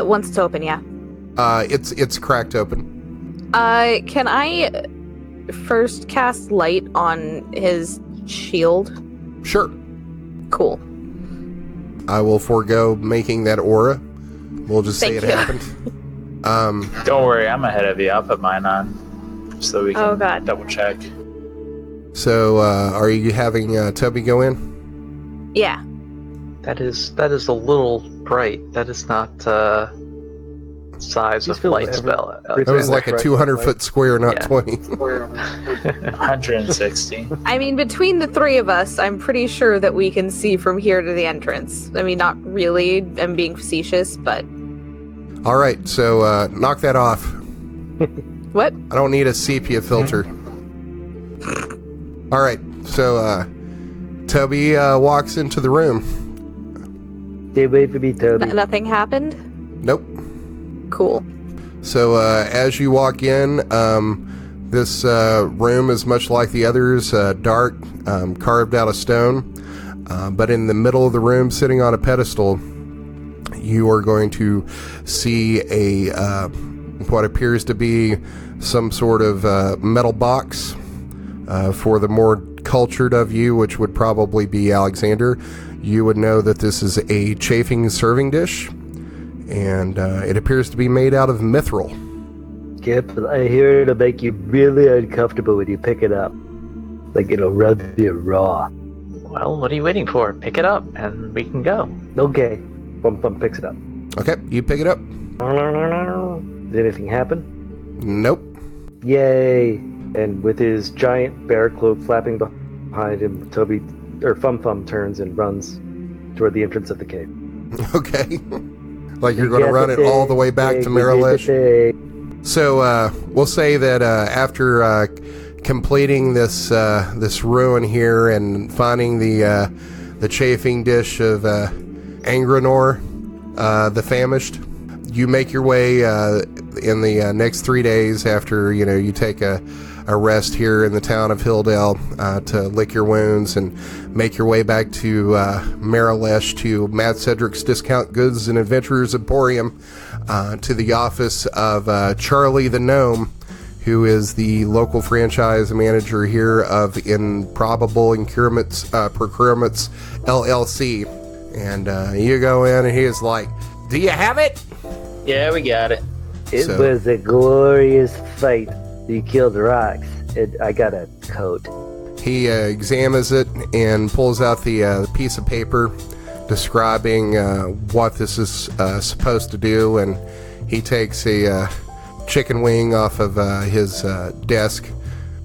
Once it's open, yeah. It's cracked open. Can I first cast light on his shield? Sure. Cool. I will forego making that aura. We'll just say Thank it you. happened. Don't worry, I'm ahead of you. I'll put mine on so we Oh, can God. double check. So, are you having Toby go in? Yeah. That is a little bright. That is not size He's of filled light with spell. It was like a 200-foot square, not Yeah. 20. 160. I mean, between the three of us, I'm pretty sure that we can see from here to the entrance. I mean, not really. I'm being facetious, but... All right, so knock that off. What? I don't need a sepia filter. All right, so Toby walks into the room. Stay away from me, Toby. Nothing happened? Nope. Cool. So as you walk in, this room is much like the others, dark, carved out of stone. But in the middle of the room, sitting on a pedestal, you are going to see a what appears to be some sort of metal box. For the more cultured of you, which would probably be Alexander, you would know that this is a chafing serving dish, and it appears to be made out of mithril. Careful, I hear it'll make you really uncomfortable when you pick it up. Like it'll rub you raw. Well, what are you waiting for? Pick it up and we can go. Okay. Fum Fum picks it up. Okay, you pick it up. Did anything happen? Nope. Yay! And with his giant bear cloak flapping behind him, Fum Fum turns and runs toward the entrance of the cave. Okay. Like you're going to run it all the way back to Maralesh. So we'll say that after completing this ruin here and finding the chafing dish of Angranor the Famished, you make your way in the next 3 days after you take a rest here in the town of Hilldale to lick your wounds and make your way back to Maralesh to Matt Cedric's Discount Goods and Adventurers Emporium to the office of Charlie the Gnome, who is the local franchise manager here of Improbable Procurements LLC. And you go in and he is like, "Do you have it?" Yeah, we got it. It So- was a glorious fight. You killed rocks, and I got a coat. He examines it and pulls out the piece of paper describing what this is supposed to do, and he takes a chicken wing off of his desk,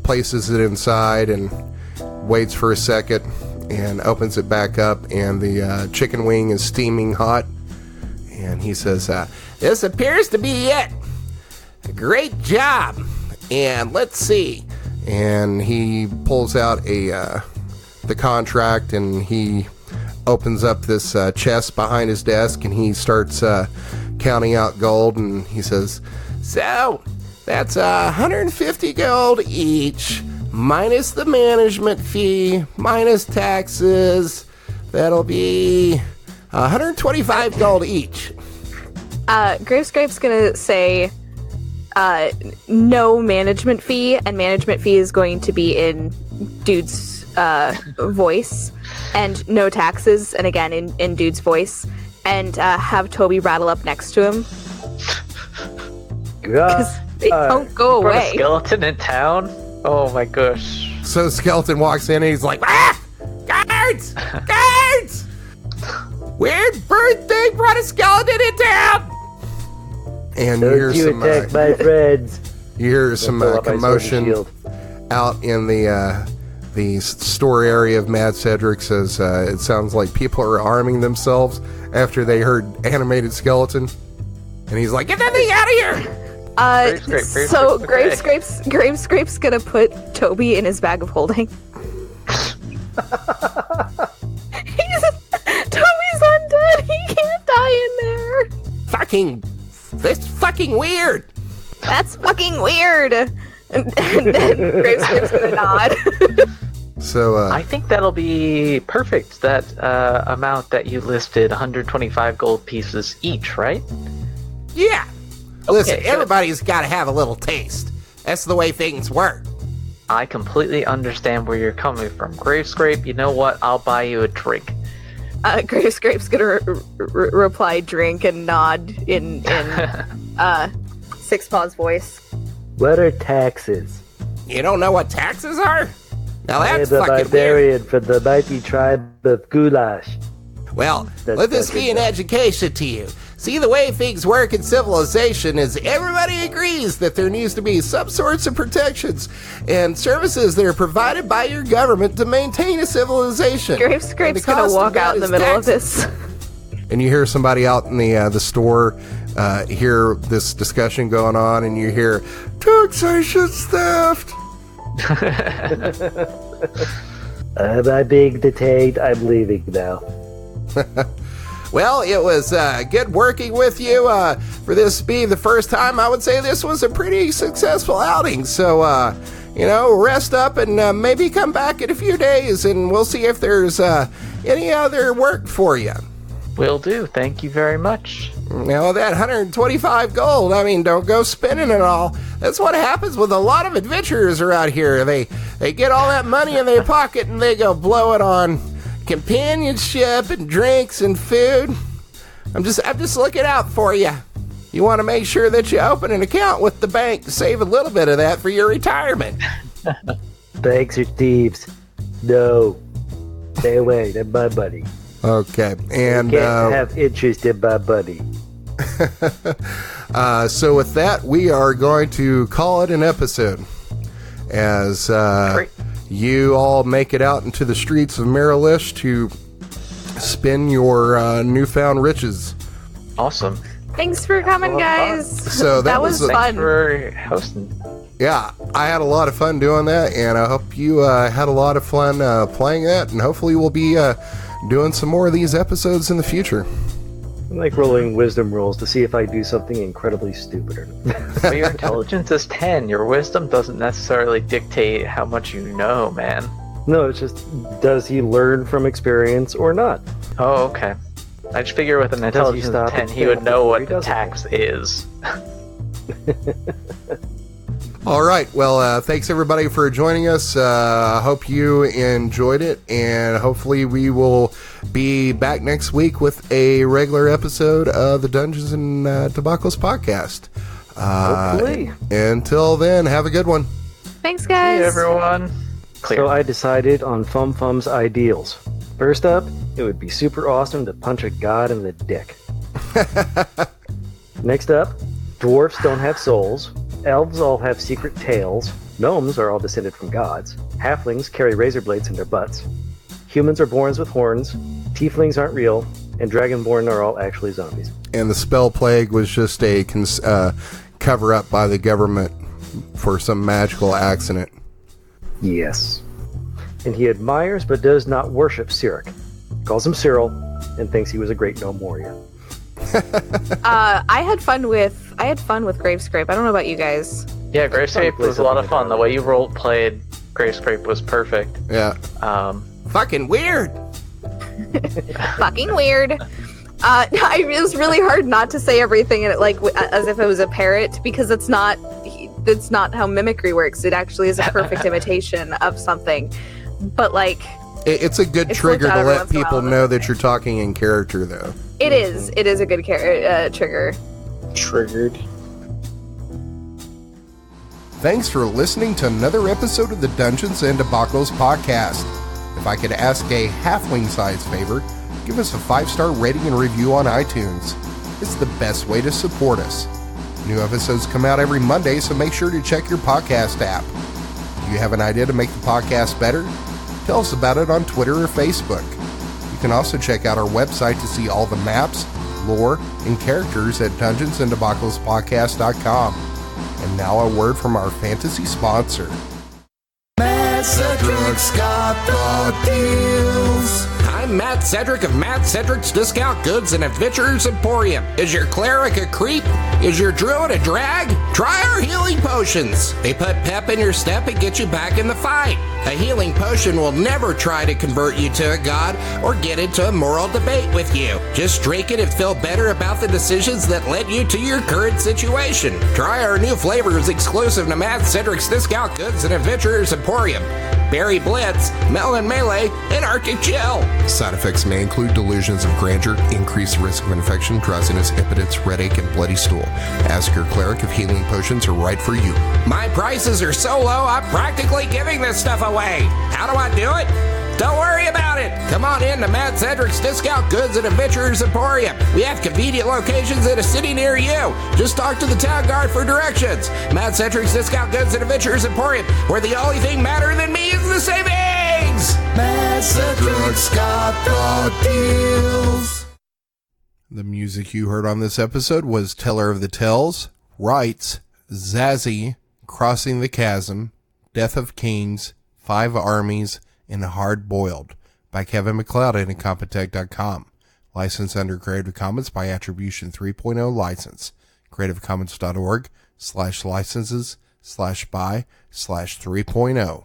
places it inside, and waits for a second, and opens it back up, and the chicken wing is steaming hot, and he says, "This appears to be it. Great job. And let's see." And he pulls out the contract, and he opens up this chest behind his desk, and he starts counting out gold, and he says, "So that's 150 gold each, minus the management fee, minus taxes. That'll be 125 gold each." Gravescrape's gonna say, no management fee, and management fee is going to be in Dude's voice, and no taxes, and again in Dude's voice, and have Toby rattle up next to him. Because they don't go Brought a away. skeleton in town? Oh my gosh. So Skeleton walks in and he's like, ah! Guards! Guards! Weird birthday brought a skeleton in town! And you hear some, attack my friends. you hear some commotion out in the store area of Mad Cedric's as it sounds like people are arming themselves after they heard animated skeleton. And he's like, get that thing out of here! So Gravescrape's gonna put Toby in his bag of holding. Toby's undead. He can't die in there. That's fucking weird. That's fucking weird. And then Gravescrape's gonna nod. So I think that'll be perfect. That amount that you listed, 125 gold pieces each, right? yeah. Listen, good. everybody's got to have a little taste. That's the way things work. I completely understand where you're coming from. Gravescrape, you know what? I'll buy you a drink. Gravescrape's gonna reply drink and nod in Six Paw's voice. What are taxes? You don't know what taxes are? Now I am that's a fucking weird. barbarian from the mighty tribe of Goulash. Well, That's let this fucking be an dumb. education to you. See, the way things work in civilization is everybody agrees that there needs to be some sorts of protections and services that are provided by your government to maintain a civilization. And the Gravescrape's gonna cost of walk that out in the is middle of taxes. this. And you hear somebody out in the store hear this discussion going on, and you hear, taxation's theft! I'm being detained. I'm leaving now. Well, it was good working with you. For this being the first time, I would say this was a pretty successful outing. So, rest up and maybe come back in a few days, and we'll see if there's any other work for you. Will do. Thank you very much. Now, that 125 gold, I mean, don't go spending it all. That's what happens with a lot of adventurers around here. They get all that money in their pocket and they go blow it on companionship and drinks and food. I'm just looking out for you. You want to make sure that you open an account with the bank to save a little bit of that for your retirement. Banks are thieves. No. Stay away. They're my buddy. Okay, and Can't have interest in my buddy. so with that, we are going to call it an episode. As Great. you all make it out into the streets of Maralesh to spin your newfound riches. Awesome. Thanks for coming, guys. So that was was a- Thanks fun. for hosting. Yeah, I had a lot of fun doing that, and I hope you had a lot of fun playing that, and hopefully we'll be doing some more of these episodes in the future. I like rolling wisdom rolls to see if I do something incredibly stupid or not. Well, your intelligence is 10. Your wisdom doesn't necessarily dictate how much you know, man. No, it's just, does he learn from experience or not? Oh, okay. I just figure with an he intelligence of stop 10, and he would think know before what he the does tax is. All right, well, thanks everybody for joining us. I hope you enjoyed it, and hopefully we will be back next week with a regular episode of the Dungeons and Tobaccos podcast. Hopefully. Until then, have a good one. Thanks, guys. Hey, everyone. Clear. So I decided on Fum Fum's ideals. First up, it would be super awesome to punch a god in the dick. Next up, dwarfs don't have souls. Elves all have secret tails. Gnomes are all descended from gods. Halflings carry razor blades in their butts. Humans are born with horns. Tieflings aren't real. And dragonborn are all actually zombies. And the spell plague was just a cover up by the government for some magical accident. Yes. And he admires but does not worship Cyric. Calls him Cyril and thinks he was a great gnome warrior. I had fun with Gravescrape. I don't know about you guys. Yeah, Gravescrape was a lot of fun. The way you role-played Gravescrape was perfect. Yeah. Fucking weird. Fucking weird. It was really hard not to say everything as if it was a parrot, because that's not how mimicry works. It actually is a perfect imitation of something. But it's a good trigger to let people know that you're talking in character, though. It is a good trigger. Triggered. Thanks for listening to another episode of the Dungeons and Debacles podcast. If I could ask a halfling-sized favor, give us a 5-star rating and review on iTunes. It's the best way to support us. New episodes come out every Monday, so make sure to check your podcast app. Do you have an idea to make the podcast better? Tell us about it on Twitter or Facebook. You can also check out our website to see all the maps, lore, and characters at dungeonsanddebaclespodcast.com. And now a word from our fantasy sponsor. Matt Cedric's got the deals. I'm Matt Cedric of Matt Cedric's Discount Goods and Adventurers Emporium. Is your cleric a creep? Is your druid a drag? Try our healing potions. They put pep in your step and get you back in the fight. A healing potion will never try to convert you to a god or get into a moral debate with you. Just drink it and feel better about the decisions that led you to your current situation. Try our new flavors exclusive to Matt Cedric's Discount Goods and Adventurers Emporium. Berry Blitz, Melon Melee, and Arctic Chill. Side effects may include delusions of grandeur, increased risk of infection, drowsiness, impotence, headache, and bloody stool. Ask your cleric if healing potions are right for you. My prices are so low, I'm practically giving this stuff away. How do I do it? Don't worry about it. Come on in to Matt Cedric's Discount Goods and Adventurers Emporium. We have convenient locations in a city near you. Just talk to the town guard for directions. Matt Cedric's Discount Goods and Adventurers Emporium, where the only thing madder than me is the savings. Matt Cedric's got the deals. The music you heard on this episode was Teller of the Tells, Rights, Zazie, Crossing the Chasm, Death of Kings, 5 Armies, and Hard Boiled by Kevin MacLeod at Incompetech.com. Licensed under Creative Commons by Attribution 3.0 license. CreativeCommons.org/licenses/by/3.0.